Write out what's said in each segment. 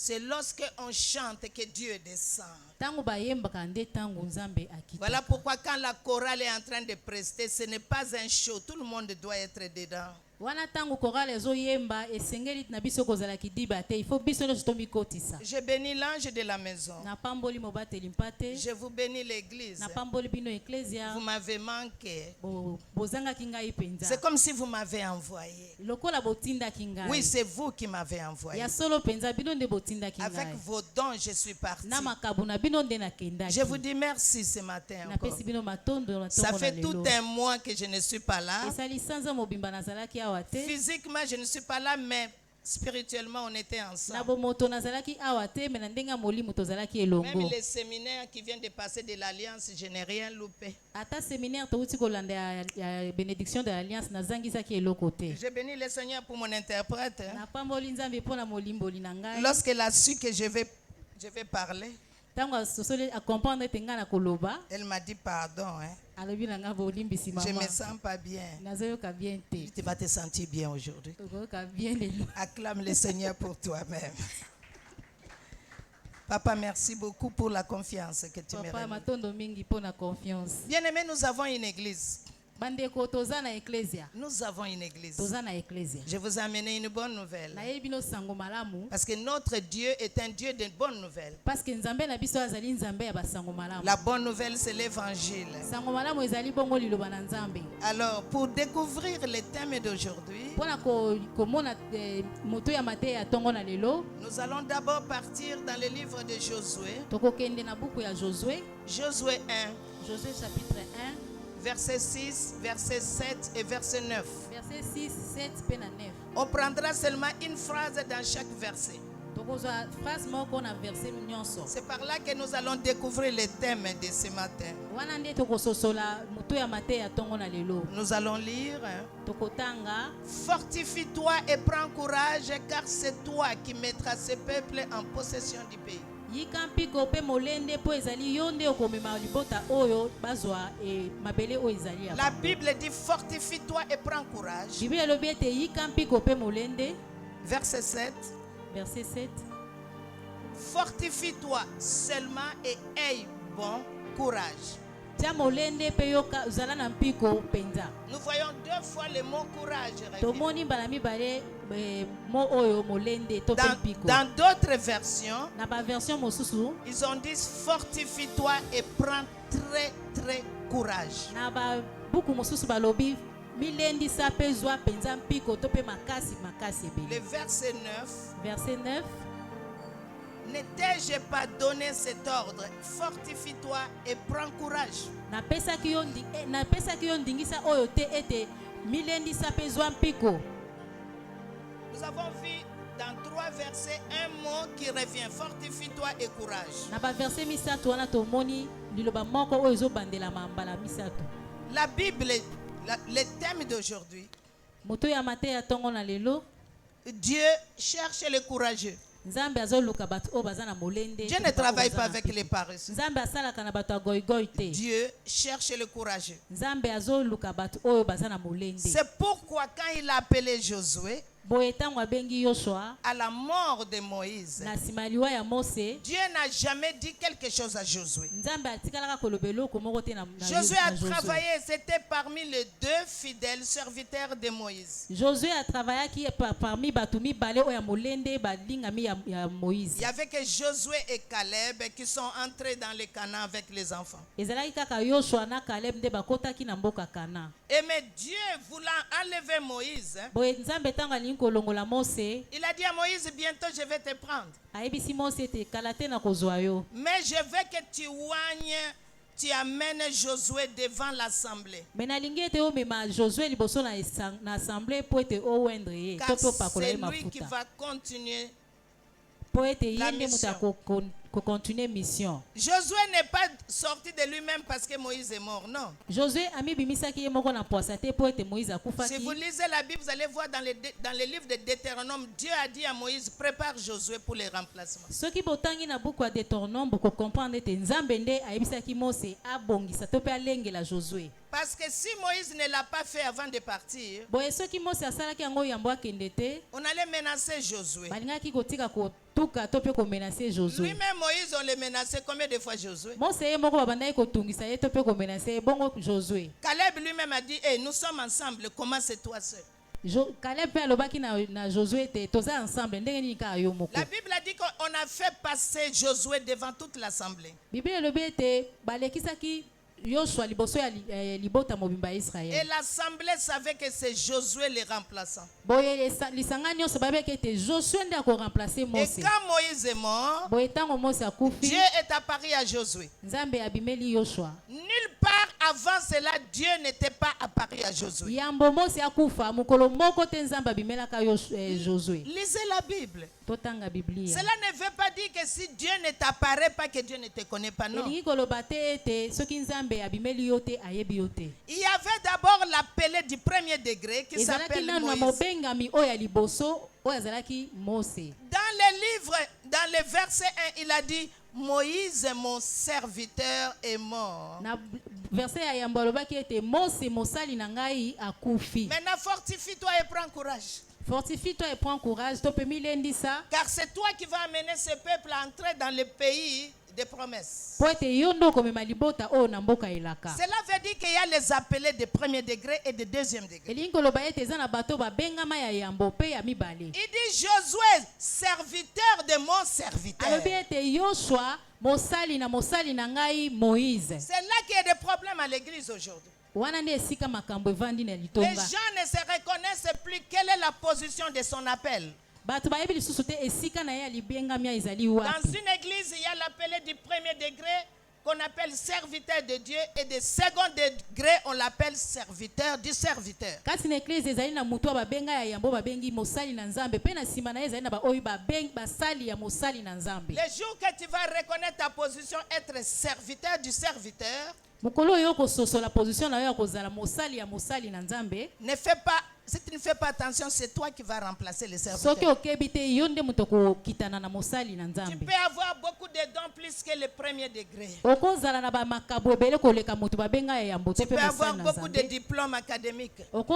C'est lorsque on chante que Dieu descend. Voilà pourquoi quand la chorale est en train de prester, ce n'est pas un show. Tout le monde doit être dedans. Je bénis l'ange de la maison. Je vous bénis l'église. Vous m'avez manqué. C'est comme si vous m'avez envoyé. Oui, c'est vous qui m'avez envoyé. Avec vos dons, je suis parti. Je vous dis merci ce matin encore. Ça fait tout un mois que je ne suis pas là. Physiquement, je ne suis pas là, mais spirituellement, on était ensemble. Même les séminaires qui viennent de passer de l'Alliance, je n'ai rien loupé. Je bénis le Seigneur pour mon interprète. Lorsqu'elle a su que je vais parler, elle m'a dit pardon. Je me sens pas bien. Tu vas te sentir bien aujourd'hui. Acclame le Seigneur pour toi-même. Papa, merci beaucoup pour la confiance que tu me donnes. Bien-aimés, nous avons une église. Nous avons une église. Je vous ai amené une bonne nouvelle. Parce que notre Dieu est un Dieu de bonnes nouvelles. La bonne nouvelle, c'est l'évangile. Alors, pour découvrir le thème d'aujourd'hui, nous allons d'abord partir dans le livre de Josué. Josué 1. Josué chapitre 1. Verset 6, verset 7 et verset 9. Verset 6, 7 et 9. On prendra seulement une phrase dans chaque verset. C'est par là que nous allons découvrir le thème de ce matin. Nous allons lire. Fortifie-toi et prends courage, car c'est toi qui mettras ce peuple en possession du pays. La Bible dit fortifie-toi et prends courage. Verset 7. Verset 7. Fortifie-toi seulement et aie bon courage. Nous voyons deux fois le mot courage. Dans d'autres versions, ils ont dit fortifie-toi et prends très très courage. Le verset 9. Verset 9. Ne t'ai-je pas donné cet ordre? Fortifie-toi et prends courage. Nous avons vu dans 3 versets un mot qui revient. Fortifie-toi et courage. La Bible, le thème d'aujourd'hui, Dieu cherche les courageux. Dieu ne travaille pas avec les paresseux. Dieu cherche les courageux. C'est pourquoi quand il a appelé Josué à la mort de Moïse, Dieu n'a jamais dit quelque chose à Josué. Josué a travaillé, c'était parmi les 2 fidèles serviteurs de Moïse. Josué a travaillé parmi il y avait que Josué et Caleb qui sont entrés dans le Canaan avec les enfants. Et mais Dieu voulant enlever Moïse, il a dit à Moïse, bientôt je vais te prendre. Mais je veux que tu amènes Josué devant l'assemblée. Car c'est lui qui va continuer la mission. continuer mission. Josué n'est pas sorti de lui-même parce que Moïse est mort, non. Josué ami bimisa ki moko na poisate pour être Moïse akufaki. Si vous lisez la Bible, vous allez voir dans les livres de Deutéronome, Dieu a dit à Moïse, prépare Josué pour les remplacements. Ce qui botangi na buku ya Deutéronome pour comprendre ete Nzambe nde ayebisaki Mose abongisa to pe alengela Josué. Parce que si Moïse ne l'a pas fait avant de partir, on allait menacer Josué. Lui-même Moïse, on le menaçait combien de fois Josué? Caleb lui-même a dit, hey, nous sommes ensemble, comment c'est toi seul? La Bible a dit qu'on a fait passer Josué devant toute l'assemblée. Et l'assemblée savait que c'est Josué le remplaçant. Et quand Moïse est mort, Dieu est apparu à Josué. Nulle part avant cela, Dieu n'était pas apparu à Josué. Lisez la Bible. Cela ne veut pas dire que si Dieu ne t'apparaît pas, que Dieu ne te connaît pas, non. Il y avait d'abord l'appelé du premier degré qui s'appelle Moïse. Dans le verset 1, il a dit, Moïse, mon serviteur, est mort. Maintenant, fortifie-toi et prends courage. Fortifie-toi et prends courage. Car c'est toi qui vas amener ce peuple à entrer dans le pays des promesses. Cela veut dire qu'il y a les appelés de premier degré et de deuxième degré. Il dit Josué, serviteur de mon serviteur. C'est là qu'il y a des problèmes à l'église aujourd'hui. Les gens ne se reconnaissent plus quelle est la position de son appel. Dans une église, il y a l'appelé du premier degré qu'on appelle serviteur de Dieu et de second degré, on l'appelle serviteur du serviteur. Le jour que tu vas reconnaître ta position, être serviteur du serviteur, ne fais pas. Si tu ne fais pas attention, c'est toi qui vas remplacer les serviteurs. Tu peux avoir beaucoup de dons plus que le premier degré. Tu peux avoir beaucoup de diplômes académiques. Dans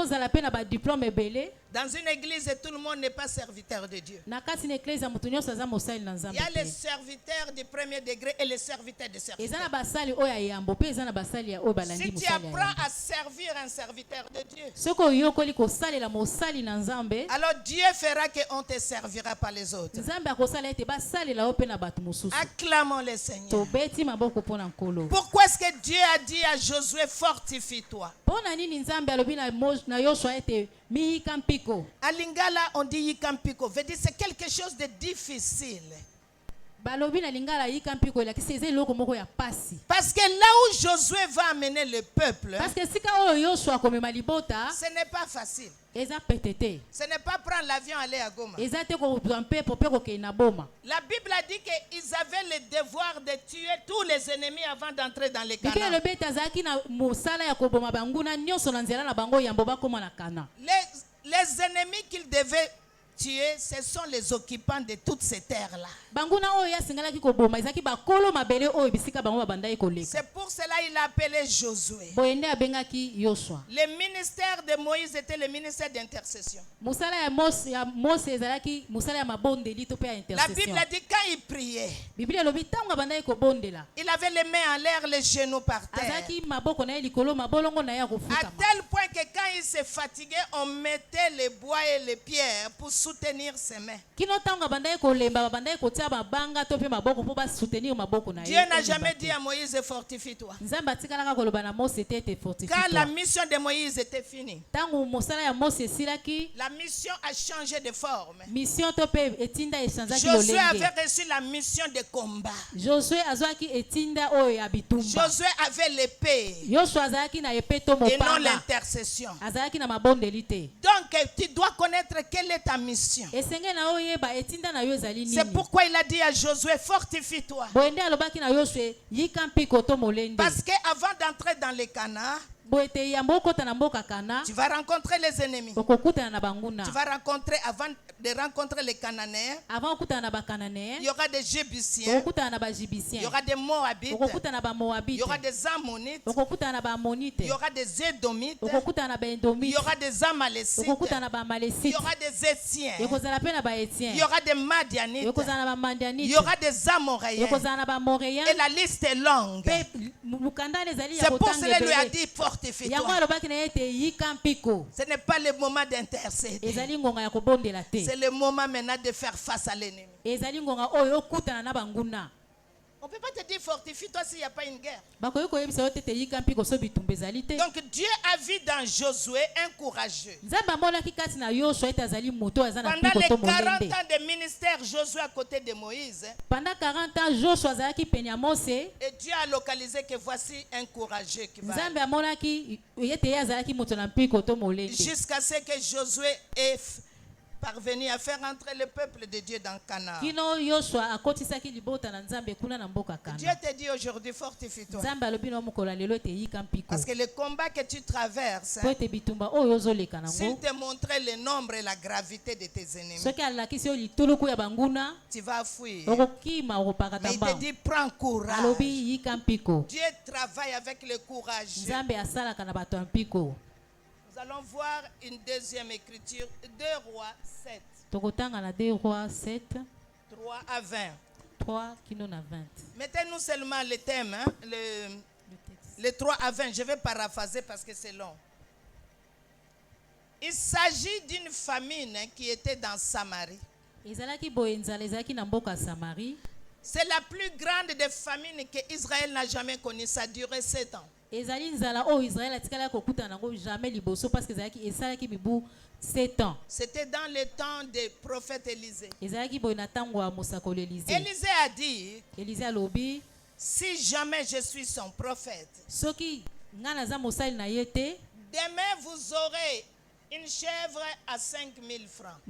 une église, tout le monde n'est pas serviteur de Dieu. Il y a les serviteurs du premier degré et les serviteurs de serviteur. Si tu apprends à servir un serviteur de Dieu, alors Dieu fera qu'on te servira par les autres. Acclamons le Seigneur. Pourquoi est-ce que Dieu a dit à Josué, fortifie-toi? À Lingala, on dit yikampiko. Veut dire c'est quelque chose de difficile. Parce que là où Josué va amener le peuple, ce n'est pas facile. Ce n'est pas prendre l'avion aller à Goma. La Bible a dit qu'ils avaient le devoir de tuer tous les ennemis avant d'entrer dans les Canaan. Les ennemis qu'ils devaient tuer, ce sont les occupants de toutes ces terres-là. C'est pour cela qu'il a appelé Josué. Le ministère de Moïse était le ministère d'intercession. La Bible a dit quand il priait, il avait les mains en l'air, les genoux par terre. À tel point que quand il s'est fatigué, on mettait les bois et les pierres pour soutenir ses mains. Dieu n'a jamais dit à Moïse, fortifie-toi. Quand la mission de Moïse était finie, la mission a changé de forme. Josué avait reçu la mission de combat. Josué avait l'épée et non l'intercession. Donc tu dois connaître quelle est ta mission. mission. C'est pourquoi il a dit à Josué, fortifie-toi. Parce qu'avant d'entrer dans les Canaan, tu vas rencontrer les ennemis. Tu vas rencontrer, avant de rencontrer les Cananéens, il y aura des Jébusiens, il y aura des Moabites, il y aura des Ammonites, il y aura des Édomites, il y aura des Amalécites, il y aura des Étiens, il y aura des Madianites, il y aura des Amoréens. Et la liste est longue. C'est pour cela qu'il lui a dit fortifie-toi. Ce n'est pas le moment d'intercéder. C'est le moment maintenant de faire face à l'ennemi. On ne peut pas te dire fortifie-toi s'il n'y a pas une guerre. Donc Dieu a vu dans Josué un courageux. Pendant les 40 ans de ministère Josué à côté de Moïse, et Dieu a localisé que voici un courageux qui va. Jusqu'à ce que Josué ait parvenu à faire entrer le peuple de Dieu dans Canaan. Dieu te dit aujourd'hui, fortifie-toi. Parce que le combat que tu traverses, s'il te montrait le nombre et la gravité de tes ennemis, tu vas fuir. Mais il te dit, prends courage. Dieu travaille avec le courage. Nous allons voir une deuxième écriture, 2 Rois 7. 3 à 20. 3 qui nous a 20. Mettez-nous seulement le thème, hein, le 3 à 20. Je vais paraphraser parce que c'est long. Il s'agit d'une famine qui était dans Samarie. C'est la plus grande des famines que Israël n'a jamais connue. Ça a duré 7 ans. C'était dans le temps du prophète Élisée. Élisée a dit, si jamais je suis son prophète, demain vous aurez une chèvre à 5 000 francs.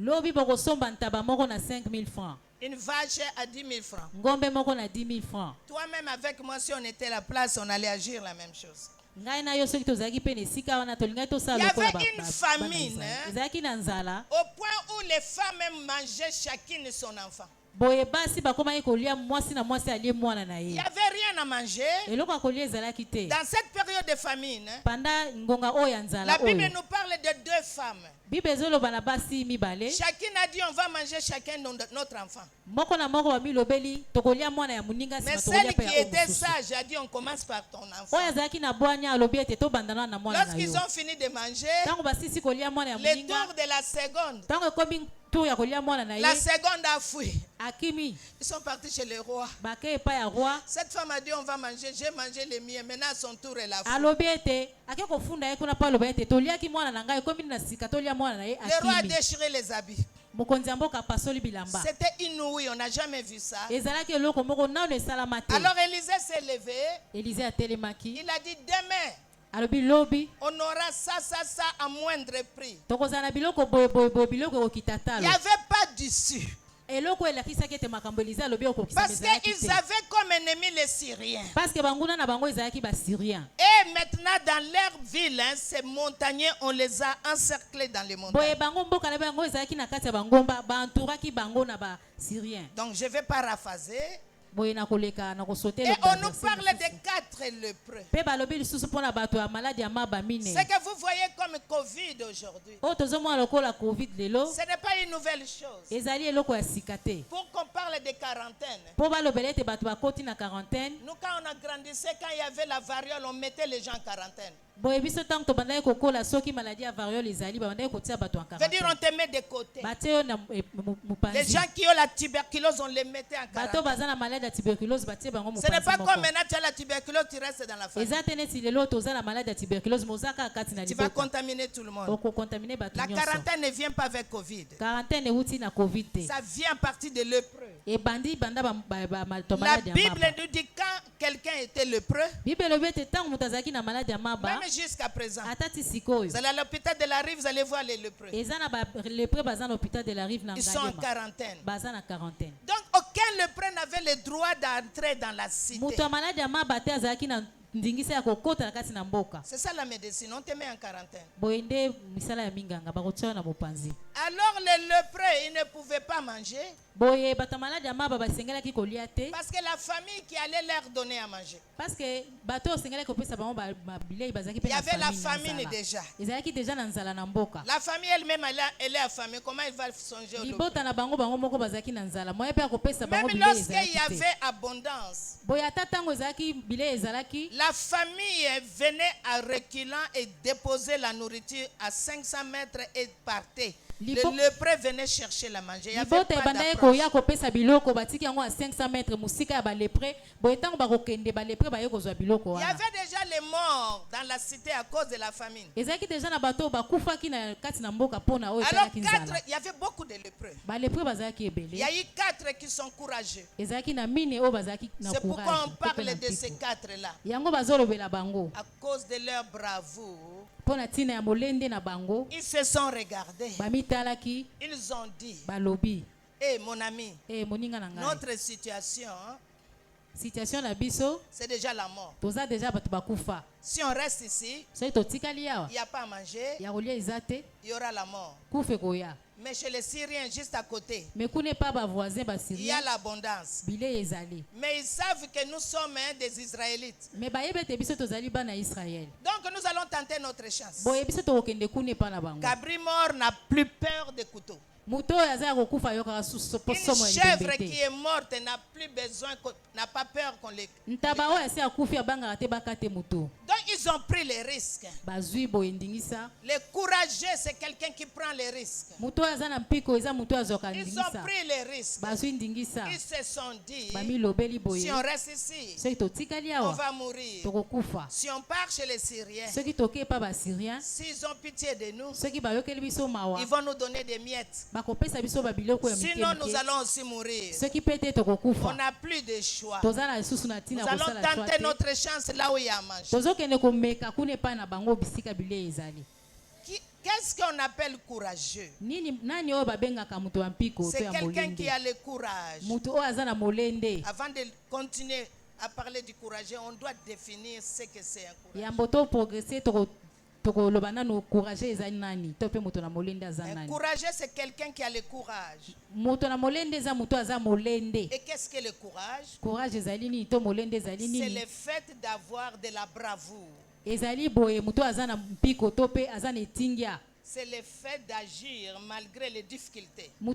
Une vache à 10 000 francs. Toi-même avec moi, si on était à la place, on allait agir la même chose. Il y avait une famine au point où les femmes mangeaient chacune son enfant. Il n'y avait rien à manger. Dans cette période de famine, la Bible nous parle de 2 femmes. Chacune a dit on va manger chacun notre enfant. Mais celle qui était sage a dit on commence par ton enfant. Lorsqu'ils ont fini de manger, le tour de la seconde, la seconde a fui. Ils sont partis chez le roi. Cette femme a dit on va manger, j'ai mangé les miens, maintenant à son tour elle a fui. Le roi a déchiré les habits. C'était inouï, on n'a jamais vu ça. Alors Élisée s'est levé. Il a dit demain on aura ça à moindre prix. Il n'y avait pas d'issue. Parce qu'ils avaient comme ennemis les Syriens. Et maintenant dans leur ville, hein, ces montagneux, on les a encerclés dans les montagnes. Donc je vais paraphraser. Et on nous parle de 4 lépreux. Ce que vous voyez comme Covid aujourd'hui, ce n'est pas une nouvelle chose. Pour qu'on parle de quarantaine, nous quand on a grandissé, quand il y avait la variole, on mettait les gens en quarantaine. Veut dire on te met de côté. Les gens qui ont la tuberculose, on les mettait en quarantaine. Ce n'est pas comme maintenant tu as la tuberculose, tu restes dans la famille. Tu vas contaminer tout le monde. La quarantaine ne vient pas avec Covid. Ça vient à partir de lépreux. La Bible nous dit quand quelqu'un était lépreux, même jusqu'à présent, vous allez à l'hôpital de la Rive, vous allez voir les lépreux. Ils sont en quarantaine. Donc aucun lépreux n'avait le droit d'entrer dans la cité. C'est ça la médecine, on te met en quarantaine. Alors les lépreux, ils ne pouvaient pas manger. Parce que la famille qui allait leur donner à manger. Il y avait la famine déjà. La famille elle-même, elle est affamée. Comment elle va songer au lépreux? Même lorsqu'il y avait abondance, la famille venait à reculant et déposait la nourriture à 500 mètres et partait. Le lépreux venait chercher la manger. Il y avait pas d'approche. Il y avait déjà les morts dans la cité à cause de la famine. Alors il y avait beaucoup de lépreux. Il y a eu 4 qui sont courageux. C'est pourquoi on parle de ces 4-là. À cause de leur bravoure, ils se sont regardés. Ils ont dit, mon ami, notre situation, c'est déjà la mort. Si on reste ici, il n'y a pas à manger, il y aura la mort. Mais chez les Syriens, juste à côté, il y a l'abondance. Mais ils savent que nous sommes des Israélites. Donc nous allons tenter notre chance. Gabri mort n'a plus peur des couteaux. Une chèvre qui est morte n'a plus besoin, n'a pas peur qu'on les... Donc ils ont pris les risques. Les courageux, c'est quelqu'un qui prend les risques. Ils ont pris les risques. Ils se sont dit, si on reste ici, on va mourir. Si on part chez les Syriens, s'ils ont pitié de nous, ils vont nous donner des miettes. Sinon nous allons aussi mourir. On n'a plus de choix. Nous allons tenter notre chance là où il y a à manger. Qu'est-ce qu'on appelle courageux? C'est quelqu'un qui a le courage. Avant de continuer à parler du courageux, on doit définir ce que c'est un courageux. Courageux, c'est quelqu'un qui a le courage. Et qu'est-ce que le courage? C'est le fait d'avoir de la bravoure. C'est le fait d'agir malgré les difficultés. C'est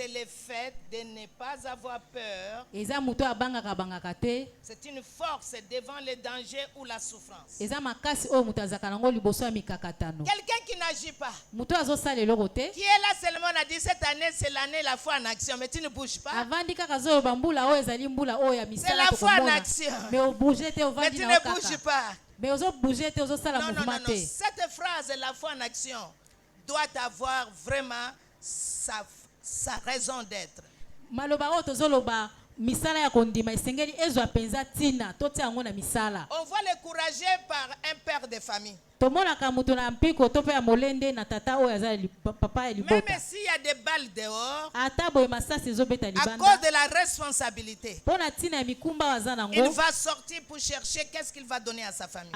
le fait de ne pas avoir peur. C'est une force devant les dangers ou la souffrance. Quelqu'un qui n'agit pas, qui est là seulement, on a dit cette année c'est l'année la foi en action, mais tu ne bouges pas. C'est la foi en action, mais tu ne bouges pas. Non. Cette phrase, la foi en action, doit avoir vraiment sa raison d'être. On voit les courageux par un père de famille. Même s'il y a des balles dehors, à cause de la responsabilité, il va sortir pour chercher qu'est-ce qu'il va donner à sa famille.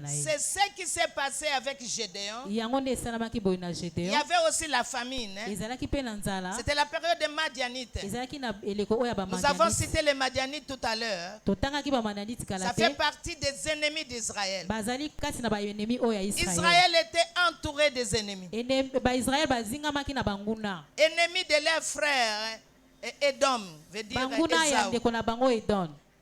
C'est ce qui s'est passé avec Gédéon. Il y avait aussi la famine. C'était la période des Madianites. Nous avons cité les Madianites tout à l'heure. Ça fait partie des ennemis d'Israël. Israël était entouré des ennemis. Ennemis de leurs frères, Edom, veut dire Esaü.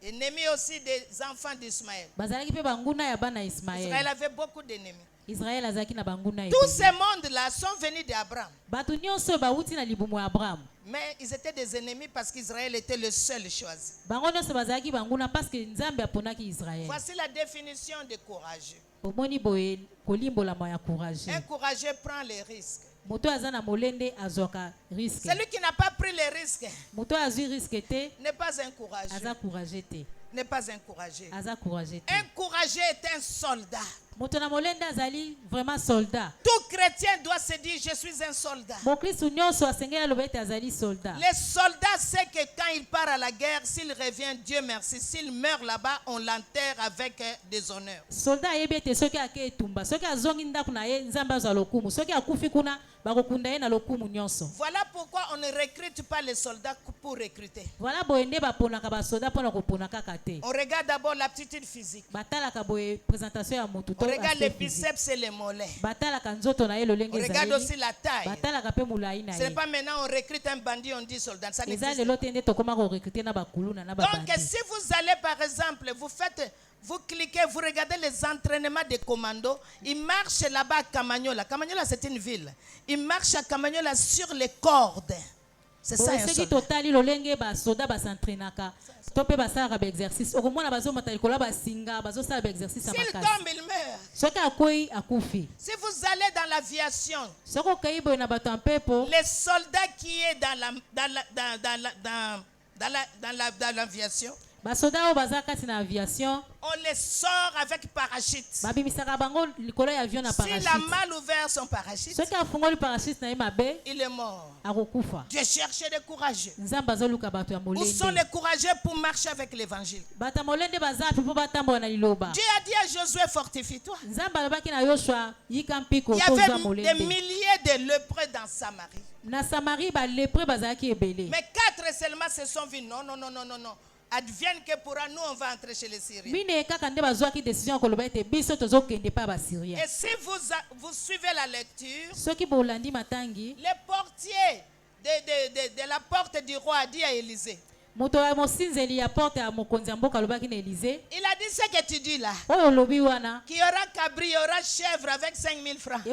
Ennemis aussi des enfants d'Ismaël. Israël avait beaucoup d'ennemis. Tous ces mondes-là sont venus d'Abraham. Mais ils étaient des ennemis parce qu'Israël était le seul choisi. Voici la définition de courageux. Un courageux prend les risques. Celui qui n'a pas pris les risques n'est pas encouragé. N'est pas encouragé. Encouragé est un soldat. Vraiment soldat. Tout chrétien doit se dire je suis un soldat. Le soldat sait que quand il part à la guerre, s'il revient, Dieu merci, s'il meurt là-bas, on l'enterre avec des honneurs. Voilà pourquoi on ne recrute pas les soldats pour recruter. On regarde d'abord l'aptitude physique. On regarde les biceps et les mollets. On regarde aussi la taille. Ce n'est pas maintenant on recrute un bandit, on dit soldat. Ça n'existe pas. Donc si vous allez par exemple, vous cliquez, vous regardez les entraînements des commandos. Ils marchent là-bas à Kamanyola. Kamanyola, c'est une ville. Ils marchent à Kamanyola sur les cordes. C'est ça un soldat. S'il tombe, il meurt. Si vous allez dans l'aviation, les soldats qui sont dans l'aviation, on les sort avec parachute. S'il a mal ouvert son parachute, il est mort. Dieu cherche des courageux. Où sont les courageux pour marcher avec l'évangile? Dieu a dit à Josué, fortifie-toi. Il y avait des milliers de lépreux dans Samarie. Mais 4 seulement se sont vus. Non. Advienne que pour nous, on va entrer chez les Syriens. Et si vous suivez la lecture, le portier de la porte du roi a dit à Élisée, il a dit ce que tu dis là. Qu'il y aura cabri, il y aura chèvre avec 5 000 francs.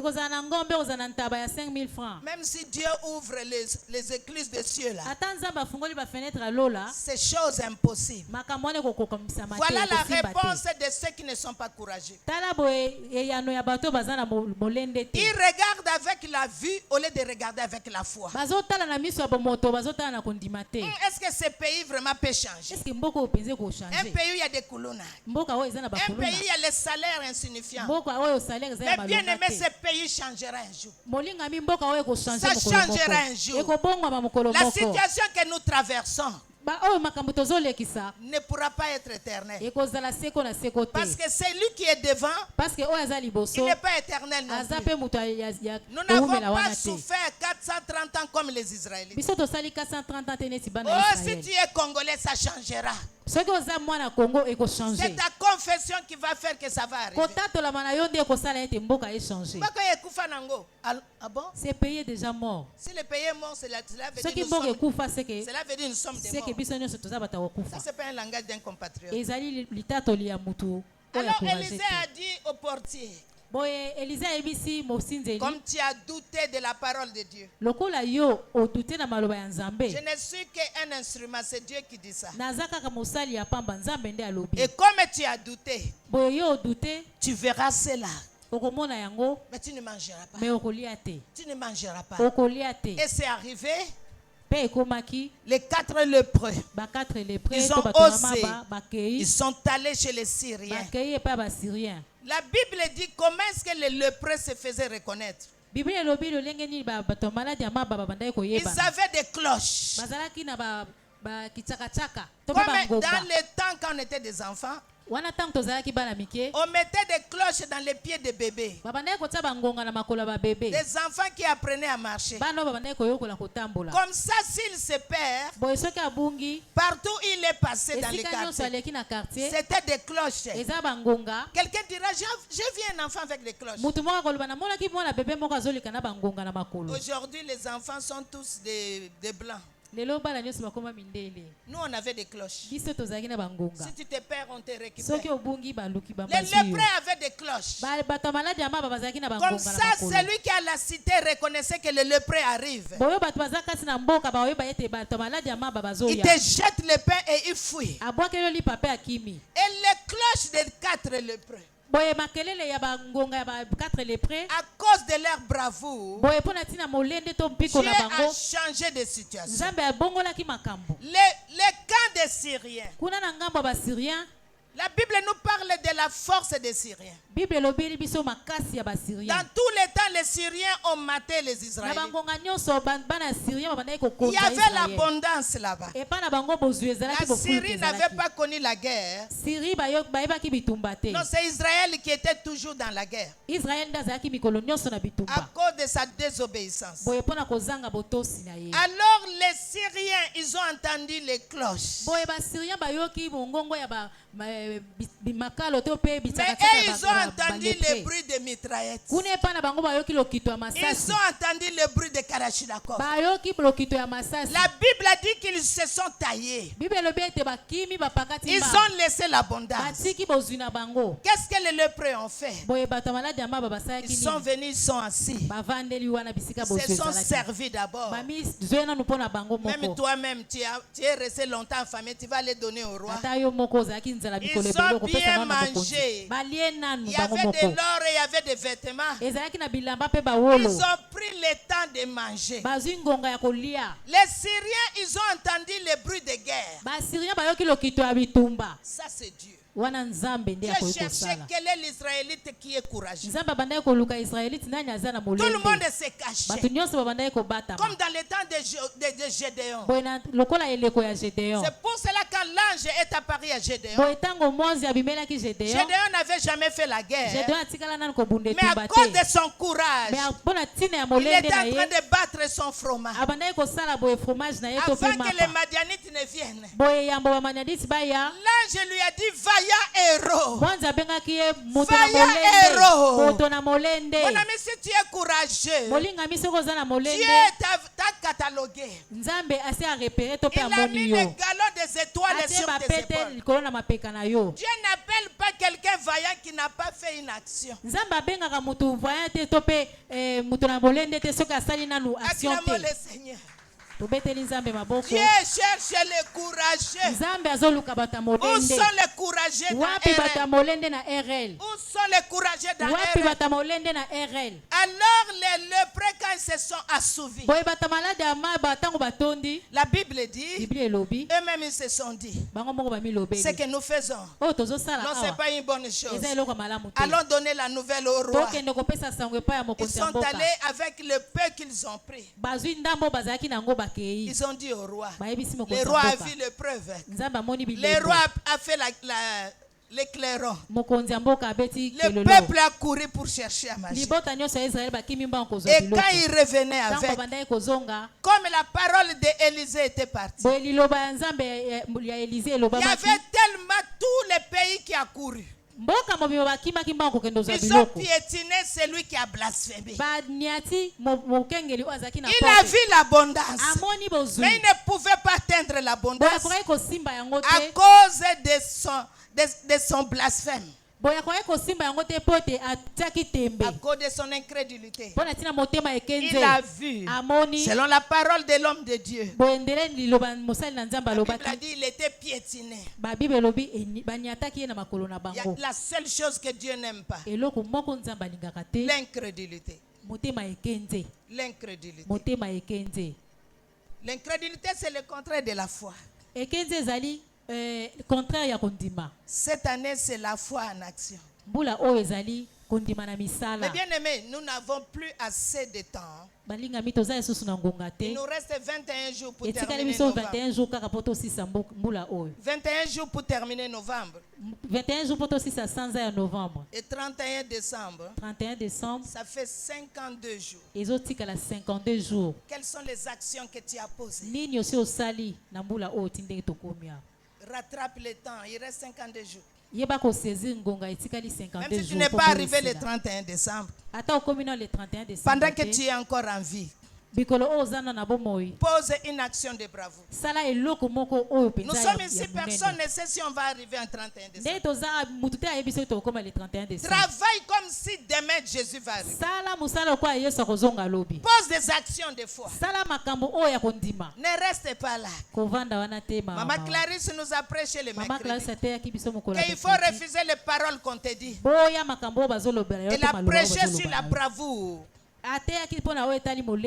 Même si Dieu ouvre les écluses des cieux là, c'est chose impossible. Voilà la réponse de ceux qui ne sont pas courageux. Ils regardent avec la vue au lieu de regarder avec la foi. Est-ce que ce pays vraiment peut changer? Un pays où il y a des coulounades. Un pays où il y a les salaires insignifiants. Mais bien aimé, ce pays changera un jour. Ça changera un jour. La situation que nous traversons ne pourra pas être éternelle. Parce que c'est lui qui est devant, il n'est pas éternel non plus. Nous n'avons pas souffert 430 ans comme les Israélites. Oh, si tu es congolais, ça changera. C'est ta confession qui va faire que ça va arriver. Ah bon? Ce pays est déjà mort. Si le pays est mort, cela veut dire nous sommes des morts. Ça, c'est pas un langage d'un compatriote. Alors Élisée a dit au portier, comme tu as douté de la parole de Dieu, je ne suis qu'un instrument, c'est Dieu qui dit ça. Et comme tu as douté, tu verras cela. Mais tu ne mangeras pas. Tu ne mangeras pas. Et c'est arrivé. Les 4 lépreux, ils ont osé, ils sont allés chez les Syriens. La Bible dit comment est-ce que les lépreux se faisaient reconnaître. Ils avaient des cloches. Comme dans le temps quand on était des enfants, on mettait des cloches dans les pieds des bébés. Des enfants qui apprenaient à marcher. Comme ça, s'il se perd, partout où il est passé dans les quartiers, c'était des cloches. Quelqu'un dira, j'ai vu un enfant avec des cloches. Aujourd'hui, les enfants sont tous des blancs. Nous, on avait des cloches. Si tu te perds, on te récupère. Les lépreux avaient des cloches. Comme ça, celui qui a la cité reconnaissait que le lépreux arrive. Il te jette le pain et il fuit. Et les cloches des 4 lépreux À cause de leur bravoure, Dieu a changé de situation. Les camps des Syriens. La Bible nous parle de la force des Syriens. Dans tous les temps, les Syriens ont maté les Israélites. Il y avait l'abondance là-bas. La Syrie n'avait pas connu la guerre. Non, c'est Israël qui était toujours dans la guerre. À cause de sa désobéissance. Alors les Syriens, ils ont entendu les cloches. Mais ils ont entendu le bruit de mitraillettes. Ils ont entendu le bruit de Kalachnikov. La Bible a dit qu'ils se sont taillés. Ils ont laissé l'abondance. Qu'est-ce que les lépreux ont fait? Ils sont venus, ils sont assis. Ils se sont servis d'abord. Même toi-même, tu es resté longtemps affamé, tu vas les donner au roi. Ils ont bien mangé. Il y avait de l'or et il y avait des vêtements. Ils ont pris le temps de manger. Les Syriens, ils ont entendu le bruit de guerre. Ça, c'est Dieu. Je cherchais quel est l'Israélite qui est courageux. Tout le monde se cachait. Comme dans le temps de Gédéon. C'est pour cela que quand l'ange est apparu à Gédéon, Gédéon n'avait jamais fait la guerre. Mais à cause de son courage, il était en train de battre son fromage. Avant que les Madianites ne viennent, l'ange lui a dit, vaillant héros. Vaillant héros. Mon ami, si tu es courageux, Dieu t'a catalogué. Il a mis les galons des étoiles sur tes épaules. Dieu n'appelle pas quelqu'un vaillant qui n'a pas fait une action. Acclamons le Seigneur. Dieu cherche les courageux. Où sont les courageux dans RL? Où sont les courageux dans RL? Alors les lépreux, quand ils se sont assouvis, la Bible dit, eux-mêmes ils se sont dit, ce que nous faisons, non, c'est pas une bonne chose. Allons donner la nouvelle au roi. Ils sont allés avec le peu qu'ils ont pris. Ils ont dit au roi. Le roi a vu les preuves. Le roi a fait l'éclairant. Le peuple a couru pour chercher à manger. Et quand il revenait avec, comme la parole d'Élisée était partie, il y avait tellement tous les pays qui a couru. Ils ont piétiné celui qui a blasphémé. Il a vu l'abondance, mais il ne pouvait pas atteindre l'abondance à cause de son blasphème. À cause de son incrédulité. Il a vu, selon la parole de l'homme de Dieu, la Bible a dit qu'il était piétiné. La seule chose que Dieu n'aime pas, l'incrédulité. L'incrédulité, c'est le contraire de la foi. Cette année, c'est la foi en action. Mais bien aimé, nous n'avons plus assez de temps. Il nous reste 21 jours pour terminer novembre. 21 jours pour terminer novembre. Et 31 décembre. Ça fait 52 jours. Quelles sont les actions que tu as posées? Rattrape le temps, il reste 52 jours. Même si tu n'es pas arrivé le 31 décembre, pendant que tu es encore en vie, Pose une action de bravoure. Nous sommes ici, personne ne sait si on va arriver en 31 décembre. Travaille comme si demain Jésus va arriver. Pose des actions de foi. Ne restez pas là. Maman Clarisse nous a prêché le mercredi qu'il faut refuser les paroles qu'on te dit. Elle a prêché sur la bravoure.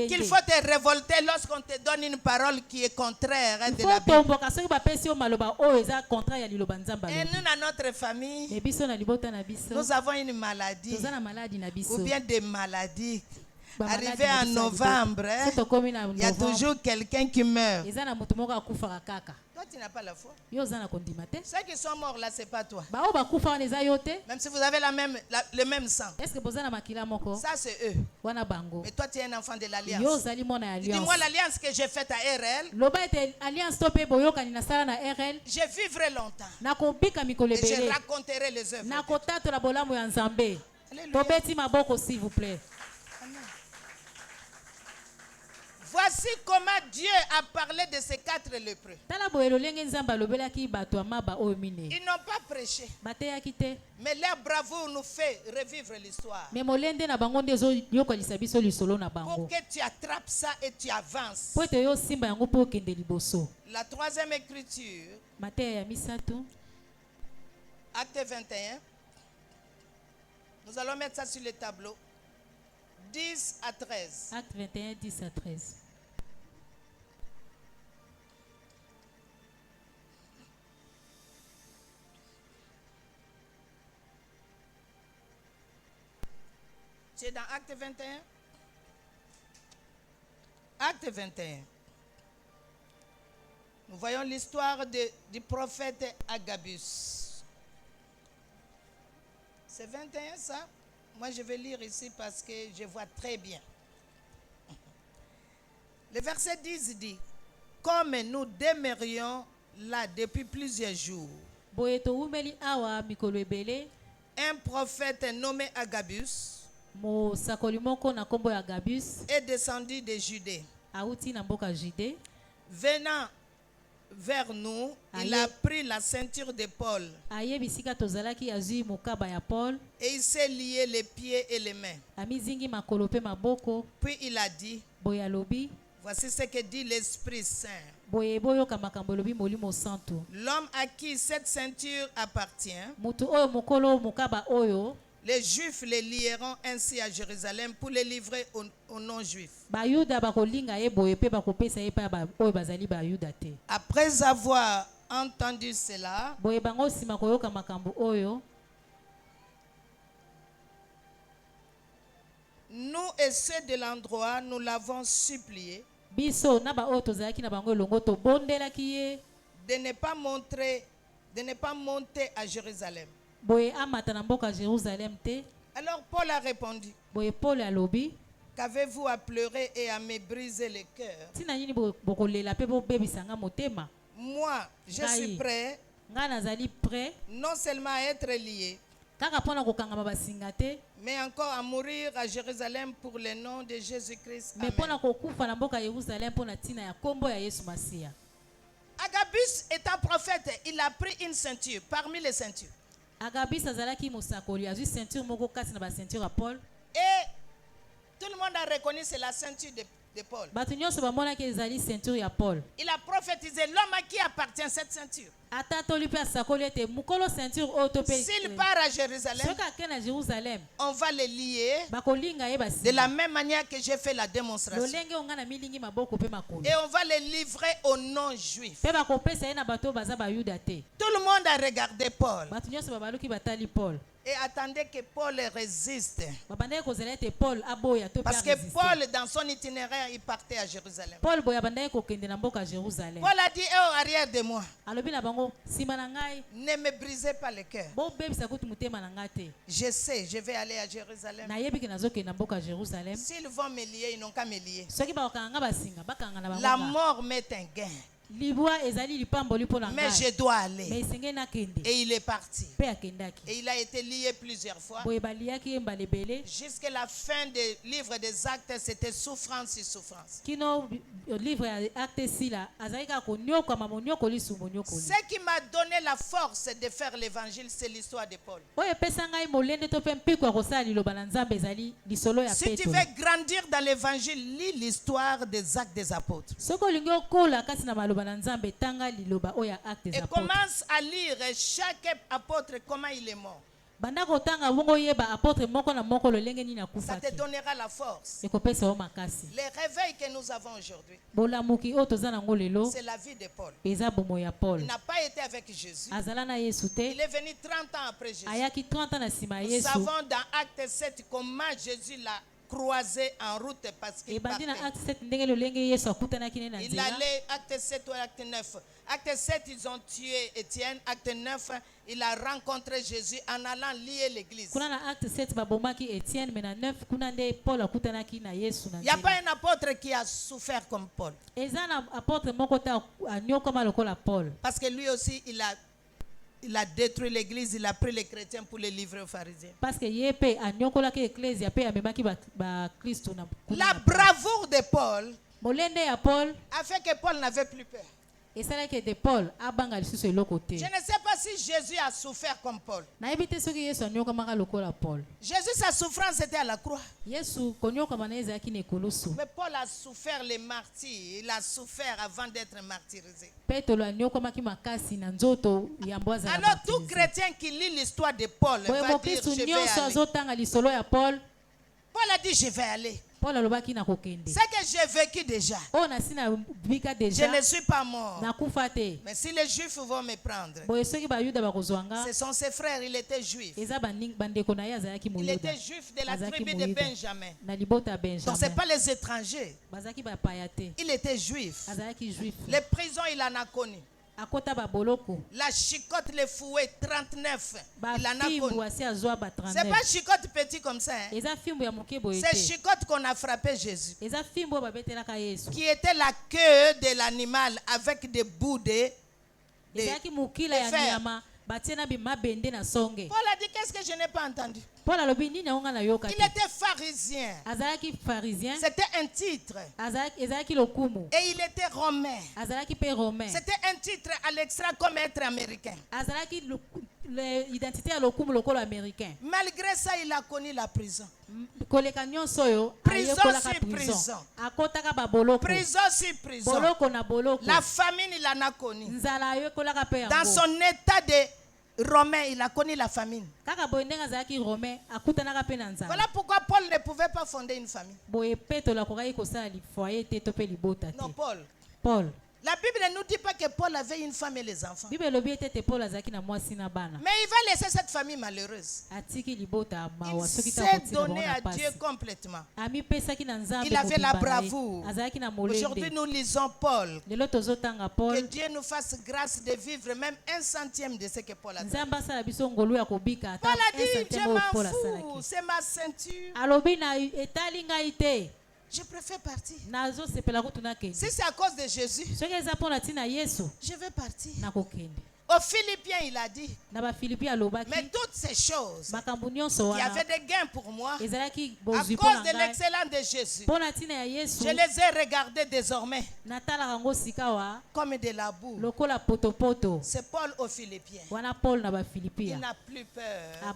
Qu'il faut te révolter lorsqu'on te donne une parole qui est contraire de la Bible. Et nous, dans notre famille, nous avons une maladie, ou bien des maladies. Arrivé en novembre, il y a toujours quelqu'un qui meurt. Toi, tu n'as pas la foi. Ceux qui sont morts là, ce n'est pas toi. Même si vous avez le même sang. Ça, c'est eux. Mais toi, tu es un enfant de l'alliance. Dis-moi l'alliance que j'ai faite à RL. Je vivrai longtemps. Et je raconterai les œuvres. Alléluia. S'il vous plaît. Voici comment Dieu a parlé de ces 4 lépreux. Ils n'ont pas prêché. Mais leur bravoure nous fait revivre l'histoire. Pour que tu attrapes ça et tu avances. La 3e écriture. Acte 21. Nous allons mettre ça sur le tableau. 10 à 13. Acte 21, 10 à 13. C'est dans Acte 21. Acte 21. Nous voyons l'histoire du prophète Agabus. C'est 21 ça? Moi, je vais lire ici parce que je vois très bien. Le verset 10 dit, comme nous demeurions là depuis plusieurs jours, un prophète nommé Agabus est descendu de Judée. Venant vers nous, il a pris la ceinture de Paul et il s'est lié les pieds et les mains. Puis il a dit, voici ce que dit l'Esprit Saint. L'homme à qui cette ceinture appartient, les Juifs les lieront ainsi à Jérusalem pour les livrer aux non-Juifs. Après avoir entendu cela, nous et ceux de l'endroit, nous l'avons supplié de ne pas monter à Jérusalem. Alors Paul a répondu, qu'avez-vous à pleurer et à me briser le cœur? Moi, je suis prêt non seulement à être lié, mais encore à mourir à Jérusalem pour le nom de Jésus-Christ. Amen. Agabus étant prophète, il a pris une ceinture parmi les ceintures. Et tout le monde a reconnu c'est la ceinture de Paul. Il a prophétisé l'homme à qui appartient cette ceinture. S'il part à Jérusalem, on va les lier de la même manière que j'ai fait la démonstration. Et on va les livrer aux non-juifs. Tout le monde a regardé Paul et attendait que Paul résiste. Parce que Paul, dans son itinéraire, il partait à Jérusalem. Paul a dit, oh, arrière de moi, ne me brisez pas le cœur. Je sais, je vais aller à Jérusalem. S'ils vont me lier, ils n'ont qu'à me lier. La mort m'est un gain. Mais je dois aller. Et il est parti. Et il a été lié plusieurs fois. Jusqu'à la fin du livre des Actes, c'était souffrance sur souffrance. Ce qui m'a donné la force de faire l'évangile, c'est l'histoire de Paul. Si tu veux grandir dans l'évangile, lis l'histoire des Actes des Apôtres. Et commence à lire chaque apôtre, comment il est mort. Ça te donnera la force. Les réveils que nous avons aujourd'hui, c'est la vie de Paul. Il n'a pas été avec Jésus. Il est venu 30 ans après Jésus. Nous savons dans Acte 7 comment Jésus l'a croisé en route parce qu'il partait. Il allait, Acte 7 ou Acte 9. Acte 7, ils ont tué Étienne. Acte 9, il a rencontré Jésus en allant lier l'église. Il n'y a pas un apôtre qui a souffert comme Paul. Parce que lui aussi, il a détruit l'église, il a pris les chrétiens pour les livrer aux pharisiens. La bravoure de Paul a fait que Paul n'avait plus peur. Je ne sais pas si Jésus a souffert comme Paul. Jésus, sa souffrance était à la croix. Mais Paul a souffert les martyrs. Il a souffert avant d'être martyrisé. Alors tout chrétien qui lit l'histoire de Paul va dire je vais aller. Paul a dit je vais aller. C'est que j'ai vécu déjà. Je ne suis pas mort. Mais si les Juifs vont me prendre, ce sont ses frères, il était juif. Il était juif de la tribu de Benjamin. Donc ce n'est pas les étrangers. Il était juif. Les prisons, il en a connu. La chicotte, les fouets, 39. Il en a connu. C'est pas chicotte petit comme ça. Hein? C'est chicotte qu'on a frappé Jésus. Qui était la queue de l'animal avec des bouts de fer. Paul a dit qu'est-ce que je n'ai pas entendu. Il était pharisien. C'était un titre. Et il était romain. C'était un titre à l'extra comme être américain. Malgré ça, il a connu la prison. Prison sur prison. Prison sur prison. La famine, il en a connu. Dans son état de Romain, il a connu la famine. Voilà pourquoi Paul ne pouvait pas fonder une famille. Non, Paul. La Bible ne nous dit pas que Paul avait une femme et les enfants. Mais il va laisser cette famille malheureuse. Il s'est donné à Dieu complètement. Il avait la bravoure. Aujourd'hui, nous lisons Paul. Que Dieu nous fasse grâce de vivre même 1/100 de ce que Paul a dit. Paul a dit, je m'en fous, c'est ma ceinture. Je préfère partir. Si c'est à cause de Jésus, je vais partir. Aux Philippiens, il a dit, mais toutes ces choses qui avaient des gains pour moi, à cause de l'excellence de Jésus, je les ai regardés désormais comme de la boue. C'est Paul aux Philippiens. Il n'a plus peur.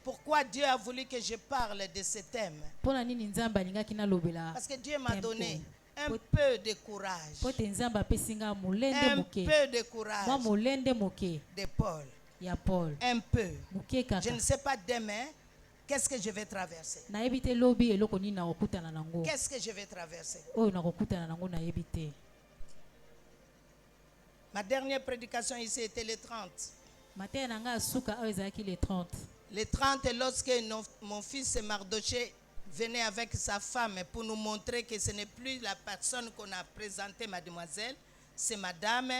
Pourquoi Dieu a voulu que je parle de ce thème? Parce que Dieu m'a donné un peu de courage. Un peu de courage de Paul. Un peu. Je ne sais pas demain qu'est-ce que je vais traverser. Qu'est-ce que je vais traverser? Ma dernière prédication ici était le 30. Le 30, lorsque mon fils Mardoché venait avec sa femme pour nous montrer que ce n'est plus la personne qu'on a présentée, mademoiselle, c'est madame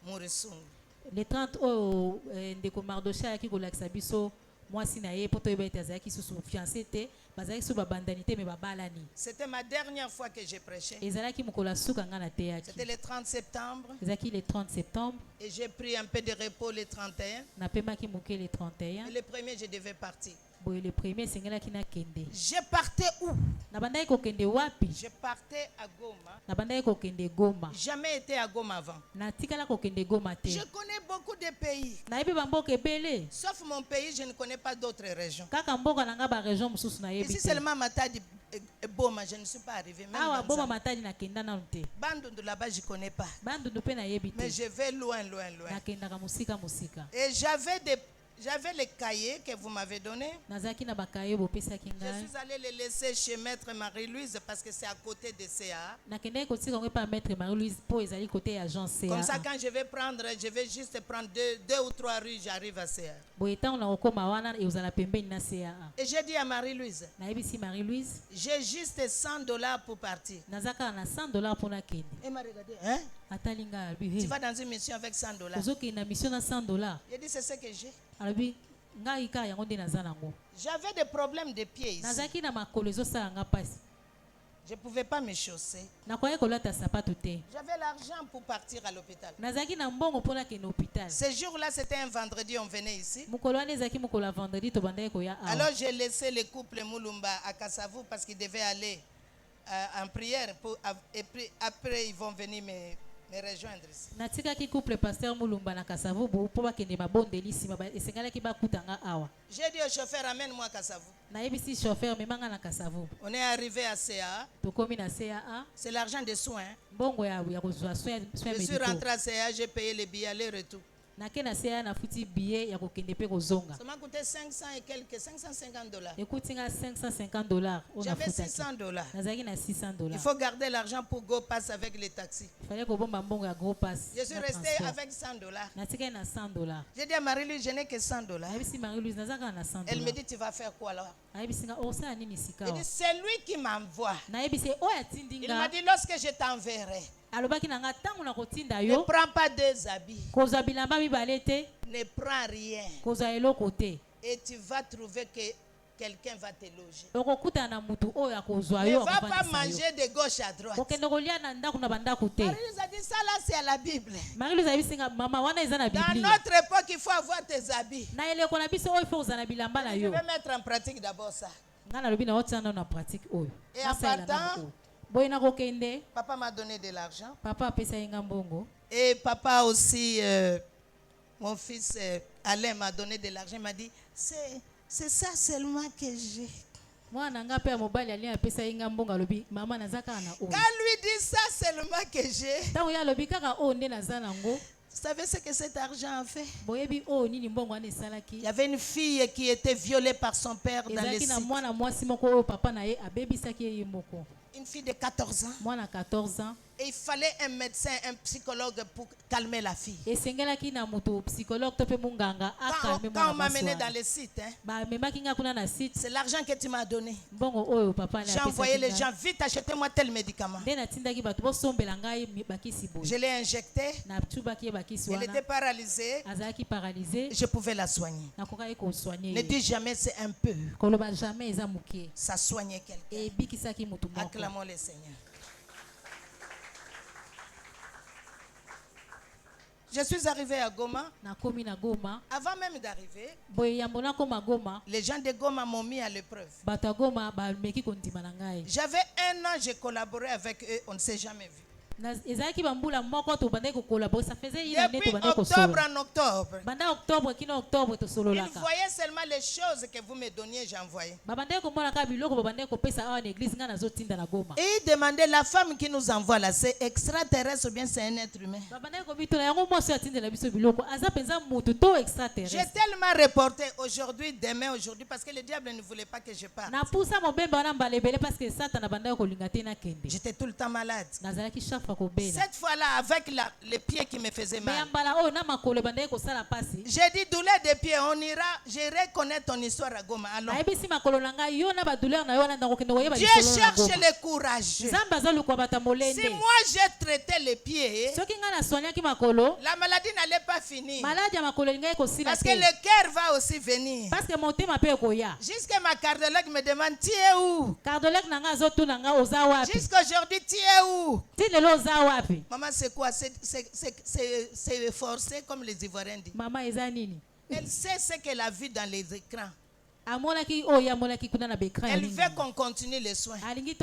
Mouressoun. Le 30, ndeko Mardoché aki kolakisa biso mwasi na ye poto yeba ete azalaki susu fiancé te C'était ma dernière fois que j'ai prêché. C'était le 30 septembre. Et j'ai pris un peu de repos le 31. Et le premier, je devais partir. Je partais où? Je partais à Goma. Jamais été à Goma avant. Je connais beaucoup de pays. Sauf mon pays, je ne connais pas d'autres régions. Ici seulement Matadi et Boma, je ne suis pas arrivé. Bandundu là-bas, je ne connais pas. Mais je vais loin. Et j'avais les cahiers que vous m'avez donnés. Je suis allé les laisser chez Maître Marie-Louise parce que c'est à côté de CA. Comme ça, quand je vais juste prendre deux ou trois rues, j'arrive à CA. Et j'ai dit à Marie-Louise, j'ai juste $100 pour partir. Elle m'a regardé, hein? Tu vas dans une mission avec $100. J'ai dit, c'est ce que j'ai. J'avais des problèmes de pieds ici. Je ne pouvais pas me chausser. J'avais l'argent pour partir à l'hôpital. Ce jour-là, c'était un vendredi, on venait ici. Alors j'ai laissé le couple Moulumba à Kassavou parce qu'ils devaient aller en prière. Et puis, après, ils vont venir me rejoindre ici. J'ai dit au chauffeur, amène-moi à Kassavou. On est arrivé à CA. C'est l'argent des soins. Je suis rentré à CA, j'ai payé les billets aller-retour. Ça m'a coûté 500 et quelques, $550. J'avais $600. Il faut garder l'argent pour go pass avec les taxis. Je suis resté avec $100. J'ai dit à Marie-Louise, je n'ai que $100. Elle me dit, tu vas faire quoi là? Elle dit, c'est lui qui m'envoie. Il m'a dit, lorsque je t'enverrai, ne prends pas 2 habits. Ne prends rien. Et tu vas trouver que quelqu'un va te loger. Ne va pas manger de gauche à droite. Marie-Louise a dit ça là, c'est à la Bible. Dans notre époque, il faut avoir tes habits. Je vais mettre en pratique d'abord ça. Et en partant, papa m'a donné de l'argent. Et papa aussi, mon fils Alain m'a donné de l'argent. Il m'a dit, c'est ça seulement que j'ai. Quand lui dit ça seulement que j'ai, vous savez ce que cet argent a fait? Il y avait une fille qui était violée par son père dans les sites. Une fille de 14 ans. Et il fallait un médecin, un psychologue pour calmer la fille. Quand on m'a mené dans le site, c'est l'argent que tu m'as donné. J'ai envoyé les gens, vite achetez-moi tel médicament. Je l'ai injecté. Elle était paralysée. Je pouvais la soigner. Ne dis jamais c'est un peu. Ça soignait quelqu'un. Acclamons le Seigneur. Je suis arrivé à Goma. Avant même d'arriver, les gens de Goma m'ont mis à l'épreuve. J'avais 1 an, j'ai collaboré avec eux, on ne s'est jamais vu. Depuis octobre en octobre, ils voyaient seulement les choses que vous me donniez, j'envoyais. Et ils demandaient, la femme qui nous envoie là, c'est extraterrestre ou bien c'est un être humain? J'ai tellement reporté aujourd'hui, demain, aujourd'hui, parce que le diable ne voulait pas que je parte. J'étais tout le temps malade. Cette fois-là, avec les pieds qui me faisaient mal. J'ai dit douleur des pieds, on ira, j'irai connaître ton histoire à Goma. Allons. Dieu cherche les courageux. Si moi j'ai traité les pieds, la maladie n'allait pas finir. Parce que le cœur va aussi venir. Jusqu'à ma cardiologue me demande, tu es où? Jusqu'à aujourd'hui, tu es où? Maman, c'est quoi? C'est forcé comme les Ivoiriens disent. Elle sait ce qu'elle a vu dans les écrans. Elle veut qu'on continue les soins. J'ai dit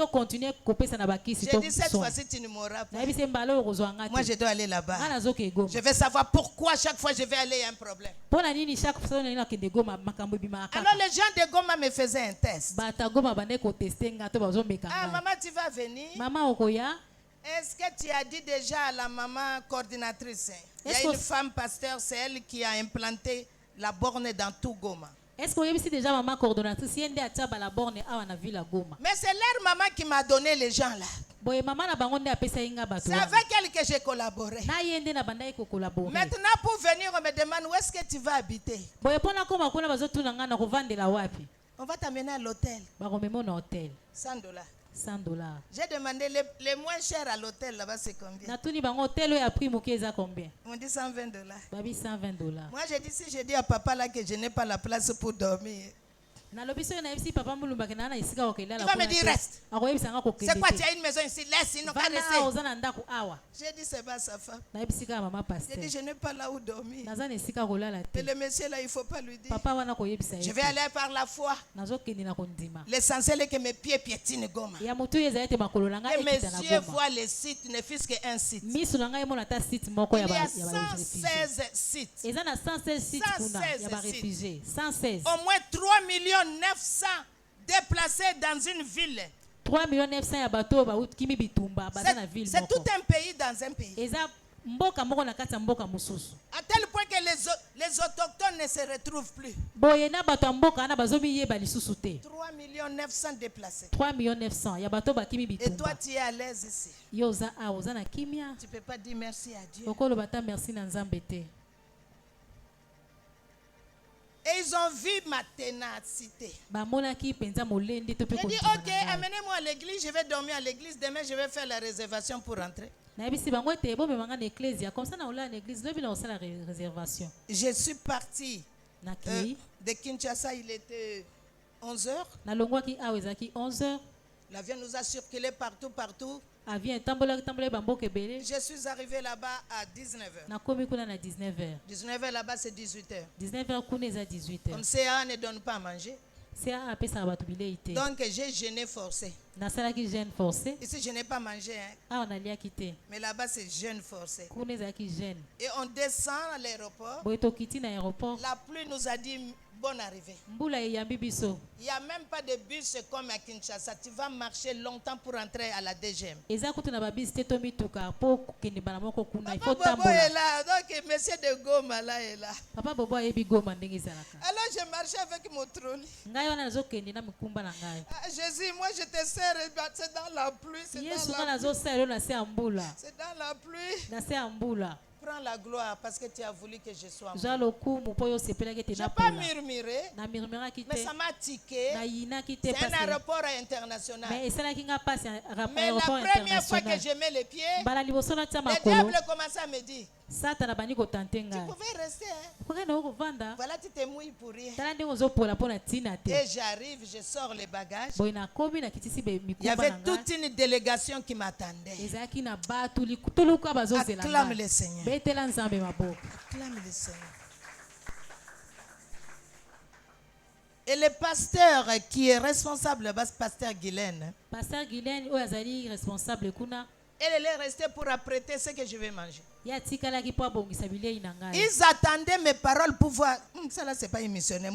cette fois-ci tu ne m'auras pas. Moi je dois aller là-bas. Je vais savoir pourquoi chaque fois je vais aller, il y a un problème. Alors les gens de Goma me faisaient un test. Ah maman, tu vas venir? Est-ce que tu as dit déjà à la maman coordinatrice? Il y a une femme pasteur, c'est elle qui a implanté la borne dans tout Goma. Est-ce que vous avez déjà maman coordonnatrice? Mais c'est leur maman qui m'a donné les gens là. C'est avec elle que j'ai collaboré. Maintenant pour venir, on me demande où est-ce que tu vas habiter. On va t'amener à l'hôtel. $100. $100. J'ai demandé les moins chers à l'hôtel là-bas, c'est combien? On dit $120. Moi j'ai dit, si je dis à papa là que je n'ai pas la place pour dormir, il va me dire reste. C'est quoi, tu as une maison ici, laisse, il n'a qu'à rester. J'ai dit c'est pas sa femme. J'ai dit je n'ai pas là où dormir. Et le monsieur là, il ne faut pas lui dire. Je vais aller par la foi. L'essentiel est que mes pieds piétinent Goma. Que mes yeux voient les sites, ne fût-ce qu'un site. Il y a 116 sites. 116. Au moins 3 900 déplacés dans une ville. 3 900 ya bato ba kimi bitumba bazana ville. C'est tout un pays dans un pays. Eza mboka moko na kati mboka mususu. À tel point que les autochtones ne se retrouvent plus. Boyena bato mboka na bazomi yeba lisusu te. 3 900 déplacés. 3 900 ya bato ba kimi bitumba. Et toi tu es à l'aise ici. Yoza a ozana kimia. Tu peux pas dire merci à Dieu. Okolo bata merci na Nzambe te. Et ils ont vu ma ténacité. J'ai dit, ok, amenez-moi à l'église, je vais dormir à l'église. Demain, je vais faire la réservation pour rentrer. Je suis parti de Kinshasa, il était 11h. L'avion nous a circulé partout. Je suis arrivé là-bas à 19h. 19h là-bas, c'est 18h. 19h. Comme CA ne donne pas à manger. Donc j'ai jeûné forcé. Ici, je n'ai pas mangé. Mais là-bas, c'est jeûne forcé. Et on descend à l'aéroport. La pluie nous a dit bonne arrivée. Il n'y a même pas de bus comme à Kinshasa. Tu vas marcher longtemps pour entrer à la DGM. Papa Bobo est là. Donc, monsieur de Goma là est là. Alors, je marchais avec mon trolley. Jésus, moi je te sers, c'est dans la pluie. C'est dans la pluie. Prends la gloire parce que tu as voulu que je sois mort. Je n'ai pas murmuré, mais ça m'a tiqué. C'est un aéroport international. Mais la première fois que je mets les pieds, le diable commençait à me dire, tu pouvais rester, hein? Voilà, tu te mouilles pour rien. Et j'arrive, je sors les bagages. Il y avait toute une délégation qui m'attendait. Acclame le Seigneur. Acclame le Seigneur. Et le pasteur qui est responsable là-bas, c'est pasteur Guylaine. Pasteur Guylaine, responsable kuna. Elle est restée pour apprêter ce que je vais manger. Ils attendaient mes paroles pour voir. Ça là, c'est pas un missionnaire.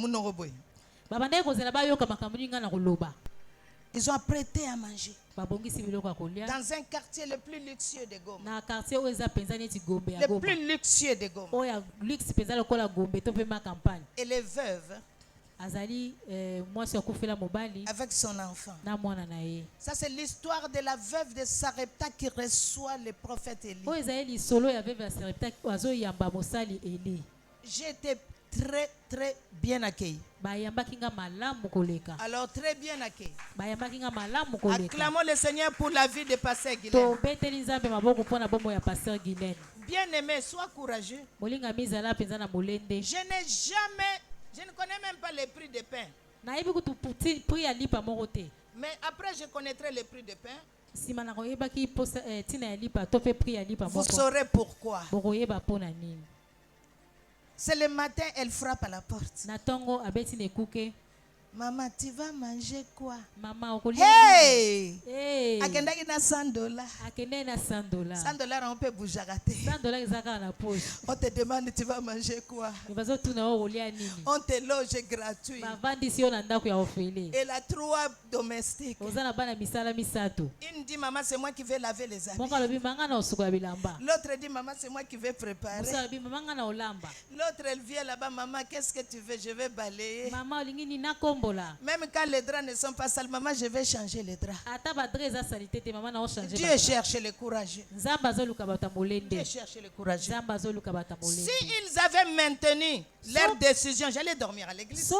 Ils ont apprêté à manger. Dans un quartier le plus luxueux de Goma. Le plus luxueux de Goma. Et les veuves avec son enfant. Ça, c'est l'histoire de la veuve de Sarepta qui reçoit le prophète Élie. J'ai été très, très bien accueilli. Alors, très bien accueilli. Acclamons le Seigneur pour la vie de Pasteur Guylaine. Bien-aimé, sois courageux. Je ne connais même pas le prix de pain. Mais après, je connaîtrai le prix de pain. Vous saurez pourquoi. C'est le matin, elle frappe à la porte. Maman, tu vas manger quoi? Hey! Akendaki na $100. $100, on peut bouger à rater. On te demande, tu vas manger quoi? On te loge gratuit. Elle a 3 domestiques. Une dit, maman, c'est moi qui vais laver les habits. L'autre dit, maman, c'est moi qui vais préparer. L'autre, elle vient là-bas, maman, qu'est-ce que tu veux? Je vais balayer. Même quand les draps ne sont pas sales, maman, je vais changer les draps. Dieu cherche les courageux. Dieu cherche les courageux. Si ils avaient maintenu leur décision, j'allais dormir à l'église.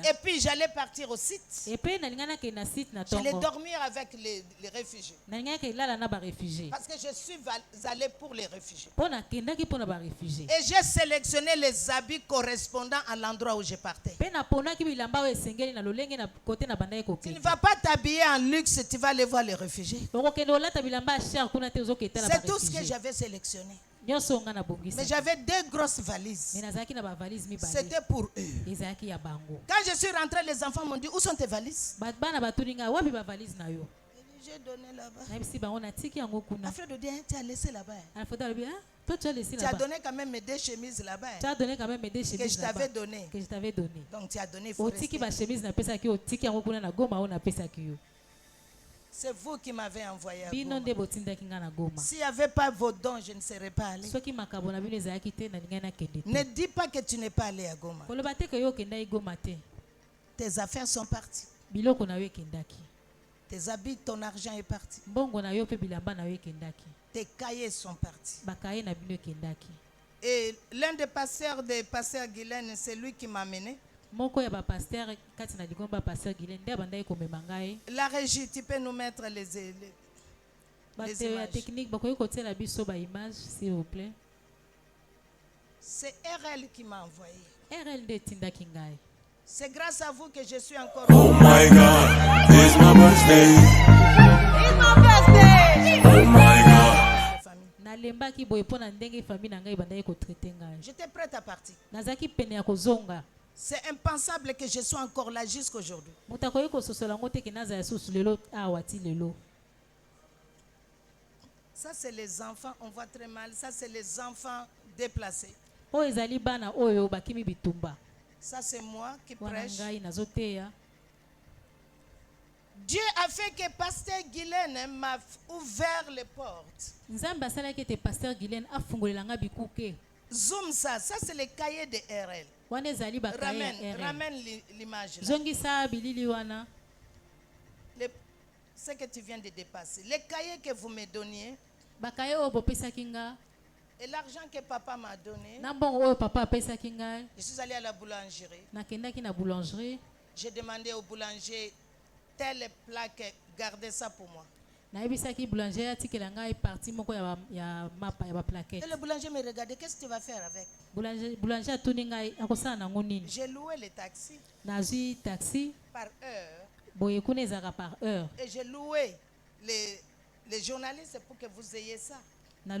Et puis j'allais partir au site. J'allais dormir avec les réfugiés. Parce que je suis allé pour les réfugiés. Et j'ai sélectionné les habits correspondant à l'endroit où je partais. Tu ne vas pas t'habiller en luxe, tu vas aller voir les réfugiés. C'est tout ce que j'avais sélectionné. Mais j'avais 2 grosses valises. C'était pour eux. Quand je suis rentré, les enfants m'ont dit, où sont tes valises? J'ai donné là-bas. Afin de dire, tu as laissé là-bas. Tu as donné quand même mes 2 chemises là-bas. Que je t'avais donné. Donc tu as donné, il faut rester. C'est vous qui m'avez envoyé à Goma. S'il n'y avait pas vos dons, je ne serais pas allé. Ne dis pas que tu n'es pas allé à Goma. Tes affaires sont parties. Tes habits, ton argent est parti. Tes cahiers sont partis. Et l'un des pasteurs de Pasteur Guylaine, c'est lui qui m'a amené. La régie, tu peux nous mettre les images. S'il vous plaît. C'est RL qui m'a envoyé. C'est grâce à vous que je suis encore. Oh my God, it's my birthday. It's my birthday. Oh my God. J'étais prête à partir. C'est impensable que je sois encore là jusqu'aujourd'hui. Ça, c'est les enfants, on voit très mal. Ça, c'est les enfants déplacés. Ça, c'est moi qui prêche. Dieu a fait que Pasteur Guylaine m'a ouvert les portes. Zoom ça c'est le cahier de RL. Ramène l'image là. Ce que tu viens de dépasser. Les cahiers que vous me donniez. Et l'argent que papa m'a donné. Je suis allé à la boulangerie. J'ai demandé au boulanger tel plaque, gardez ça pour moi. Et le boulanger me regardait, qu'est-ce que tu vas faire avec? J'ai loué les taxis par heure. Et j'ai loué les journalistes pour que vous ayez ça. Parce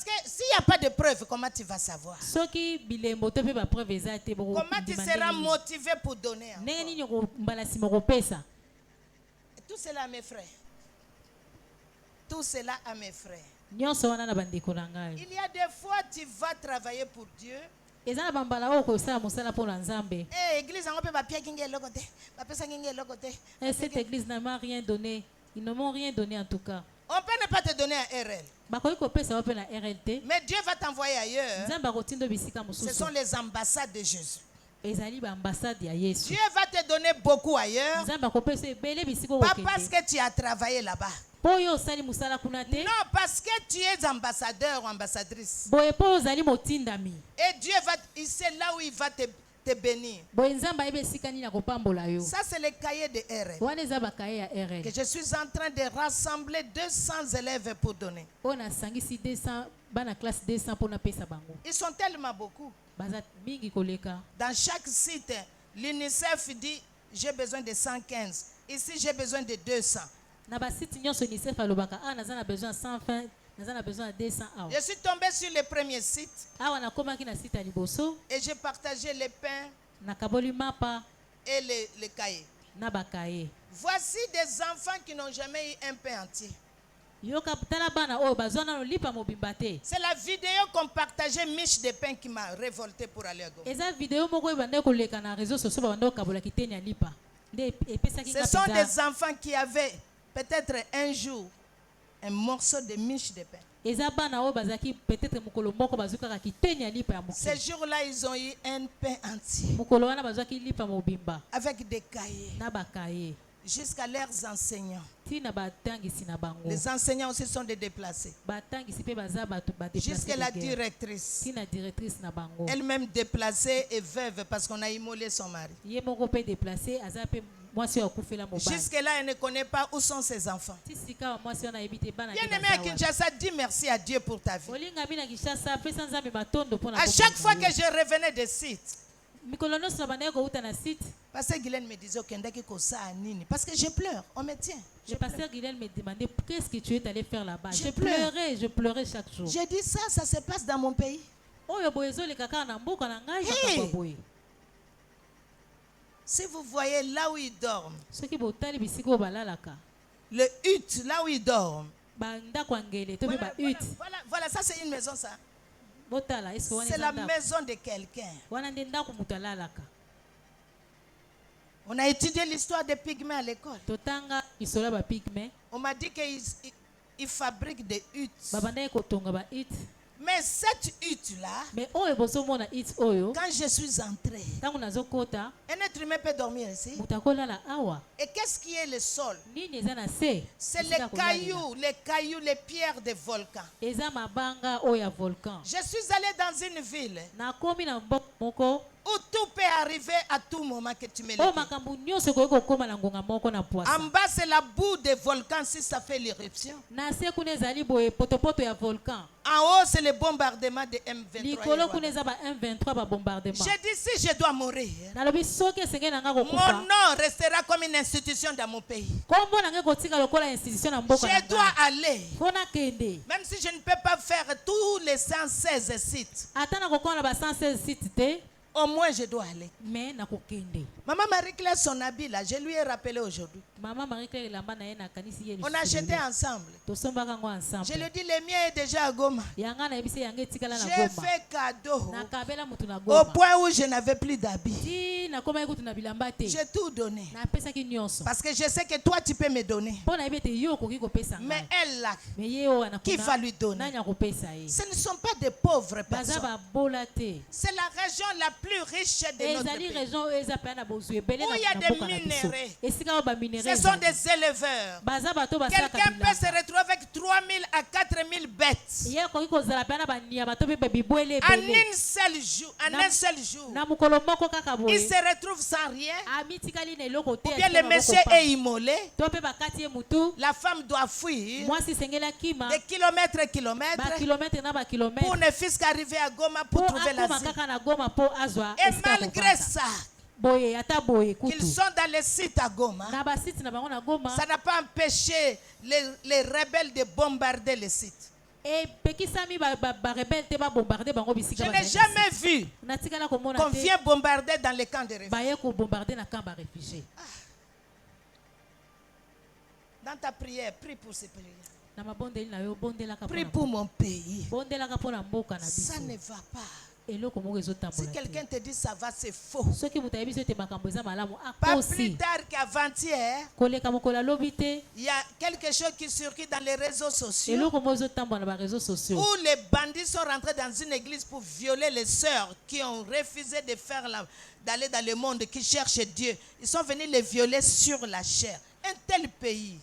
que s'il n'y a pas de preuve, comment tu vas savoir? Comment tu seras motivé pour donner encore? Tout cela à mes frères. Tout cela à mes frères. Il y a des fois tu vas travailler pour Dieu. Église, cette église n'a rien donné. Ils ne m'ont rien donné en tout cas. On peut ne pas te donner un RL. Mais Dieu va t'envoyer ailleurs. Ce sont les ambassades de Jésus. Dieu va te donner beaucoup ailleurs. Pas parce que tu as travaillé là-bas. Non, parce que tu es ambassadeur ou ambassadrice. Et Dieu va, c'est là où il va te bénir. Ça, c'est le cahier de RL. Que je suis en train de rassembler 200 élèves pour donner. Ils sont tellement beaucoup. Dans chaque site, l'UNICEF dit j'ai besoin de 115. Ici, j'ai besoin de 200. Je suis tombé sur le premier site et j'ai partagé les pains et les cahiers. Voici des enfants qui n'ont jamais eu un pain entier. C'est la vidéo qu'on partageait miche de pain qui m'a révolté pour aller à Goma. Ce sont des enfants qui avaient peut-être un jour un morceau de miche de pain. Ces jours-là, ils ont eu un pain entier avec des cahiers jusqu'à leurs enseignants. Les enseignants aussi sont des déplacés. Jusqu'à la directrice. Elle-même déplacée et veuve parce qu'on a immolé son mari. Jusque-là, elle ne connaît pas où sont ses enfants. Bien-aimé à Kinshasa, dis merci à Dieu pour ta vie. À chaque fois que je revenais des sites, Pasteur Guylaine me disait parce que je pleure, on me tient. Le pasteur Guylaine me demandait qu'est-ce que tu es allé faire là-bas. Je pleurais chaque jour. J'ai dit ça se passe dans mon pays. Hey! Si vous voyez là où ils dorment, le hut, là où ils dorment, voilà, ça c'est une maison ça. C'est la maison de quelqu'un. On a étudié l'histoire des pygmées à l'école. On m'a dit qu'ils fabriquent des huttes. Mais cette hutte-là, quand je suis entré, un être humain peut dormir ici. Et qu'est-ce qui est le sol? C'est les cailloux, les pierres des volcans. Je suis allé dans une ville où tout peut arriver à tout moment que tu me le dis. En bas, c'est la boue des volcans si ça fait l'éruption. En haut, c'est le bombardement de M23. J'ai dit, si je dois mourir, mon nom restera comme une institution dans mon pays. Je dois aller. Même si je ne peux pas faire tous les 116 sites. Au moins, je dois aller. Maman Marie-Claire, son habit là, je lui ai rappelé aujourd'hui. On a acheté ensemble. Je lui ai dit, le mien est déjà à Goma. J'ai fait cadeau au point où je n'avais plus d'habit. J'ai tout donné. Parce que je sais que toi, tu peux me donner. Mais elle là, qui va lui donner? Ce ne sont pas des pauvres personnes. C'est la région la plus riche de notre pays. Où il y a des minéraux. Ce sont des éleveurs. Quelqu'un peut se retrouver avec 3000 à 4000 bêtes. En un seul jour. Il se retrouve sans rien. Ou bien le monsieur est immolé. La femme doit fuir de kilomètres et kilomètres pour ne fût qu'arriver à Goma pour trouver l'asile. Et malgré ça, qu'ils sont dans les sites à Goma, ça n'a pas empêché les rebelles de bombarder les sites. Je n'ai jamais vu qu'on vient bombarder dans les camps de réfugiés. Dans ta prière, prie pour ces pays. Prie pour mon pays. Ça ne va pas. Si quelqu'un te dit ça va, c'est faux. Pas plus tard qu'avant-hier, il y a quelque chose qui circule dans les réseaux sociaux où les bandits sont rentrés dans une église pour violer les sœurs qui ont refusé d'aller dans le monde, qui cherchent Dieu. Ils sont venus les violer sur la chair. Un tel pays.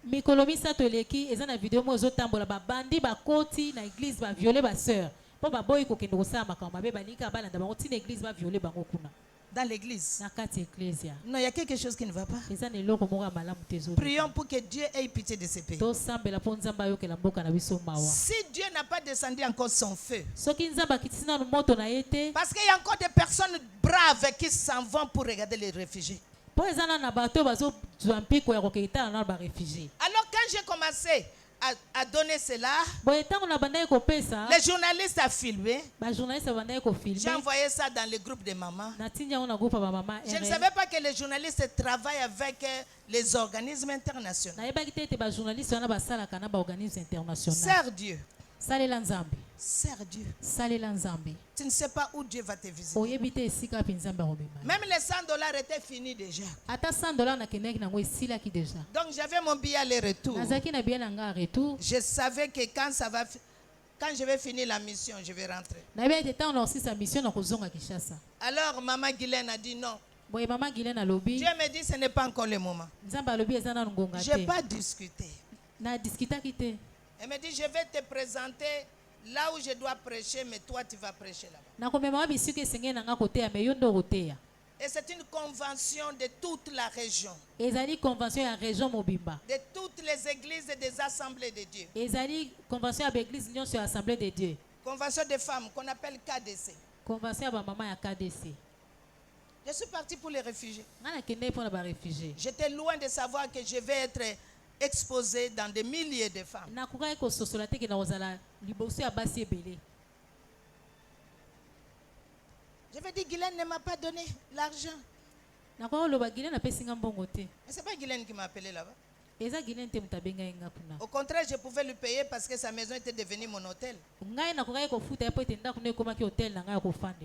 Mikolo misato eleki eza na video mo ezotambola babandi bakoti na église ba violer ba sœur po baboyi kokende kosala makambo mabe balika balanda bango tina église ba violer bango kuna dans l'église. Na kati ecclesia. Non, il y a quelque chose qui ne va pas. Eza na eloko moko malamu tezo. Prions pour que Dieu ait pitié de ce pays. To sambela po nzamba yokela mboka na biso mawa. Si Dieu n'a pas descendu encore son feu. Soki nzamba kitisina no moto na yete. Parce qu'il y a encore des personnes braves qui s'en vont pour regarder les réfugiés. Alors quand j'ai commencé à donner cela, les journalistes ont filmé. J'ai envoyé ça dans le groupe de mamans. Je ne savais pas que les journalistes travaillent avec les organismes internationaux. Sers Dieu. Sers Dieu. Tu ne sais pas où Dieu va te visiter. Même les $100 étaient finis déjà. Donc j'avais mon billet aller-retour. Je savais que quand je vais finir la mission, je vais rentrer. Alors maman Guylaine a dit non. Dieu me dit ce n'est pas encore le moment. Je n'ai pas discuté. Elle me dit je vais te présenter là où je dois prêcher, mais toi tu vas prêcher là-bas. Et c'est une convention de toute la région. De toutes les églises et des assemblées de Dieu. Convention des femmes qu'on appelle KDC. Je suis parti pour les réfugiés. J'étais loin de savoir que je vais être exposé dans des milliers de femmes. Je vais dire, Guylaine ne m'a pas donné l'argent. Mais ce n'est pas Guylaine qui m'a appelé là-bas. Au contraire, je pouvais lui payer parce que sa maison était devenue mon hôtel.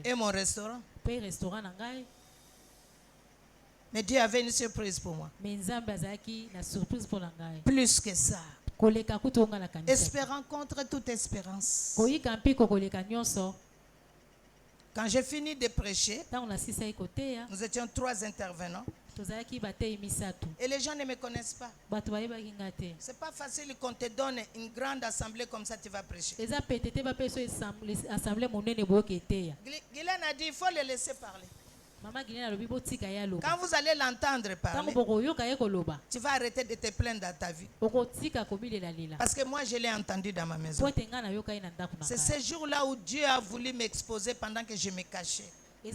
Et mon restaurant. Mais Dieu avait une surprise pour moi. Plus que ça. Espérant contre toute espérance. Quand j'ai fini de prêcher, nous étions 3 intervenants. Et les gens ne me connaissent pas. C'est pas facile qu'on te donne une grande assemblée comme ça, tu vas prêcher. Guylaine a dit, il faut le laisser parler. Quand vous allez l'entendre parler, tu vas arrêter de te plaindre dans ta vie. Parce que moi, je l'ai entendu dans ma maison. C'est ce jour-là où Dieu a voulu m'exposer pendant que je me cachais. Je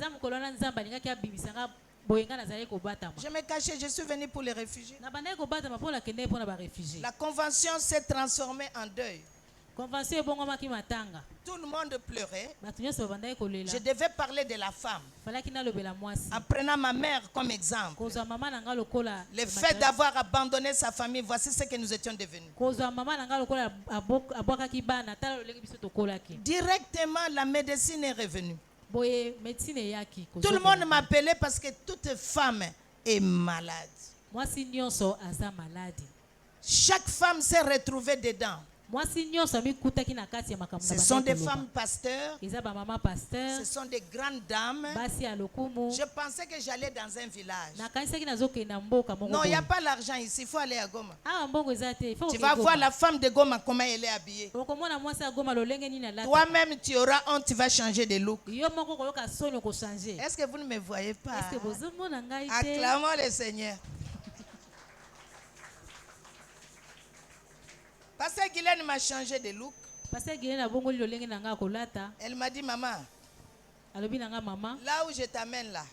me cachais, je suis venu pour les réfugiés. La convention s'est transformée en deuil. Tout le monde pleurait. Je devais parler de la femme. En prenant ma mère comme exemple. Le fait d'avoir abandonné sa famille, voici ce que nous étions devenus. Directement, la médecine est revenue. Tout le monde m'appelait parce que toute femme est malade. Chaque femme s'est retrouvée dedans. Ce sont des femmes pasteurs. Ce sont des grandes dames. Je pensais que j'allais dans un village. Non, il n'y a pas l'argent ici. Il faut aller à Goma. Tu vas voir la femme de Goma, comment elle est habillée. Toi-même, tu auras honte, tu vas changer de look. Est-ce que vous ne me voyez pas? Acclamons le Seigneur. Pasteur Guylaine m'a changé de look. Elle m'a dit, maman, là où je t'amène là,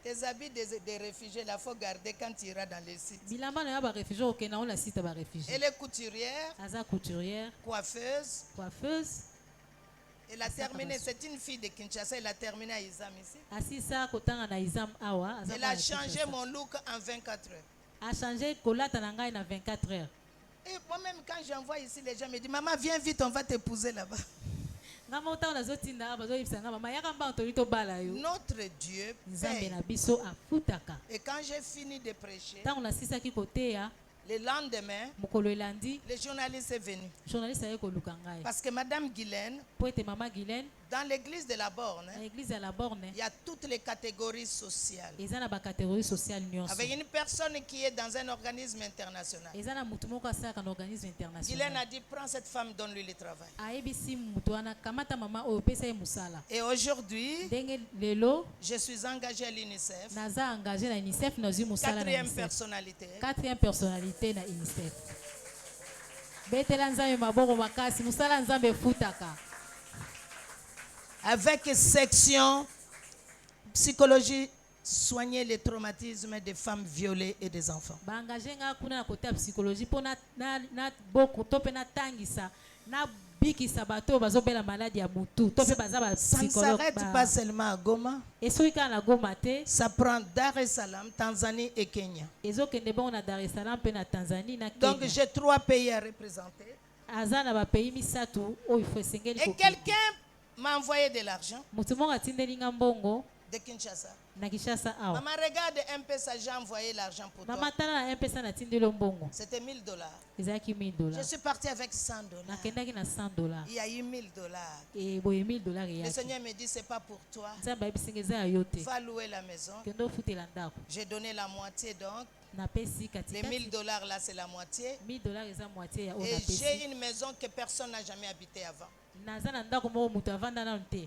tes habits des réfugiés, il faut garder quand tu iras dans les sites. Elle est couturière, coiffeuse. Elle a terminé, c'est une fille de Kinshasa, elle a terminé à Izam ici. Elle a changé mon look en 24 heures. Et moi-même, quand j'envoie ici, les gens me disent, maman, viens vite, on va t'épouser là-bas. Notre Dieu paye. Et quand j'ai fini de prêcher, le lendemain, le journaliste est venu. Parce que Madame Guylaine, dans l'église de la Borne, il y a toutes les catégories sociales. Avec une personne qui est dans un organisme international. Guylaine a dit, prends cette femme, donne-lui le travail. Et aujourd'hui, je suis engagé à l'UNICEF. Quatrième personnalité. Na UNICEF. Avec section psychologie, soigner les traumatismes des femmes violées et des enfants. Ça ne s'arrête pas seulement à Goma. Ça prend Dar es Salaam, Tanzanie et Kenya. Donc j'ai 3 pays à représenter. Et quelqu'un m'a envoyé de l'argent de Kinshasa. Maman, regarde un peu ça, j'ai envoyé l'argent pour toi. C'était $1000. Je suis parti avec $100. Il y a eu $1000. Le Seigneur me dit, c'est pas pour toi. Va louer la maison. J'ai donné la moitié donc. Les $1000 là, c'est la moitié. Et j'ai une maison que personne n'a jamais habité avant.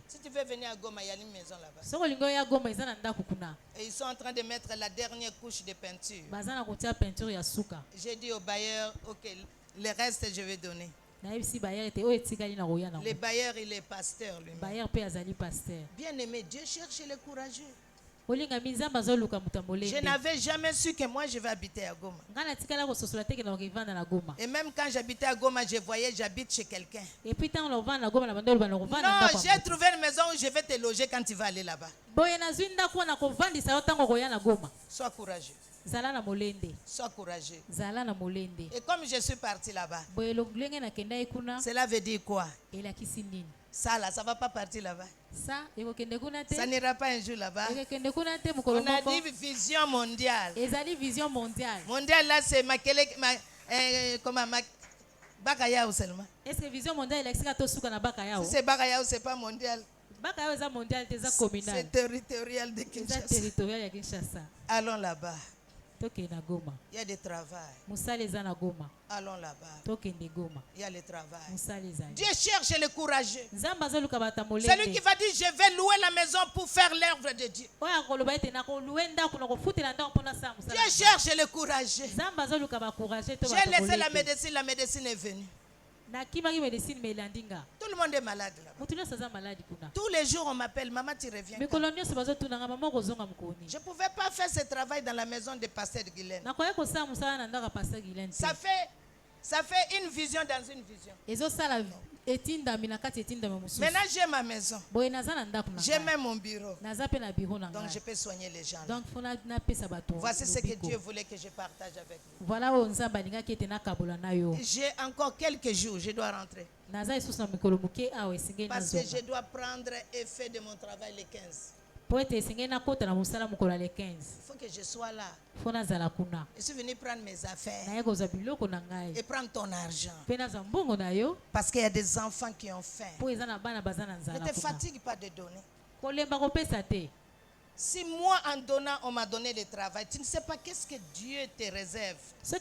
Si tu veux venir à Goma, il y a une maison là-bas. Et ils sont en train de mettre la dernière couche de peinture. J'ai dit au bailleur, ok, le reste je vais donner. Le bailleur, il est pasteur lui-même. Bien aimé, Dieu cherche les courageux. Je n'avais jamais su que moi je vais habiter à Goma. Et même quand j'habitais à Goma, je voyais j'habite chez quelqu'un. Non, j'ai trouvé une maison où je vais te loger quand tu vas aller là-bas. Sois courageux. Sois courageux. Et comme je suis parti là-bas, cela veut dire quoi? Ça là, ça ne va pas partir là-bas. Ça n'ira pas un jour là-bas. On a dit vision mondiale. Mondiale là, c'est Bakayao seulement. Est-ce que vision mondiale est Bakayao? Si c'est Bakayao, c'est pas mondial. C'est territorial de Kinshasa. Allons là-bas. Il y a du travail. Allons là-bas. Il y a le travail. Dieu cherche le courageux. Celui qui va dire je vais louer la maison pour faire l'œuvre de Dieu. Dieu cherche le courageux. J'ai laissé la médecine est venue. Tout le monde est malade là. Tous les jours on m'appelle, maman tu reviens. Je ne pouvais pas faire ce travail dans la maison de pasteur Guylaine. Ça fait une vision dans une vision. Maintenant j'ai ma maison. J'ai même mon bureau. Donc je peux soigner les gens là. Voici ce que Dieu voulait que je partage avec vous. J'ai encore quelques jours, je dois rentrer. Parce que je dois prendre effet de mon travail le 15. Il faut que je sois là. Je suis venu prendre mes affaires et prendre ton argent. Parce qu'il y a des enfants qui ont faim. Ne te fatigue pas de donner. Si moi en donnant on m'a donné le travail, tu ne sais pas qu'est-ce que Dieu te réserve. Tout ce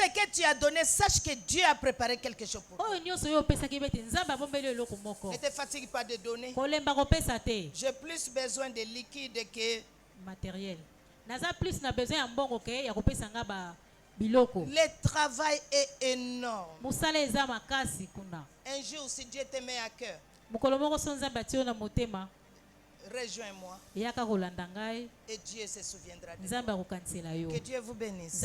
que tu as donné, sache que Dieu a préparé quelque chose pour toi. Ne te fatigue pas de donner. J'ai plus besoin de liquide que matériel. Le travail est énorme. Un jour, si Dieu te met à cœur, rejoins-moi et Dieu se souviendra de toi. Que Dieu vous bénisse.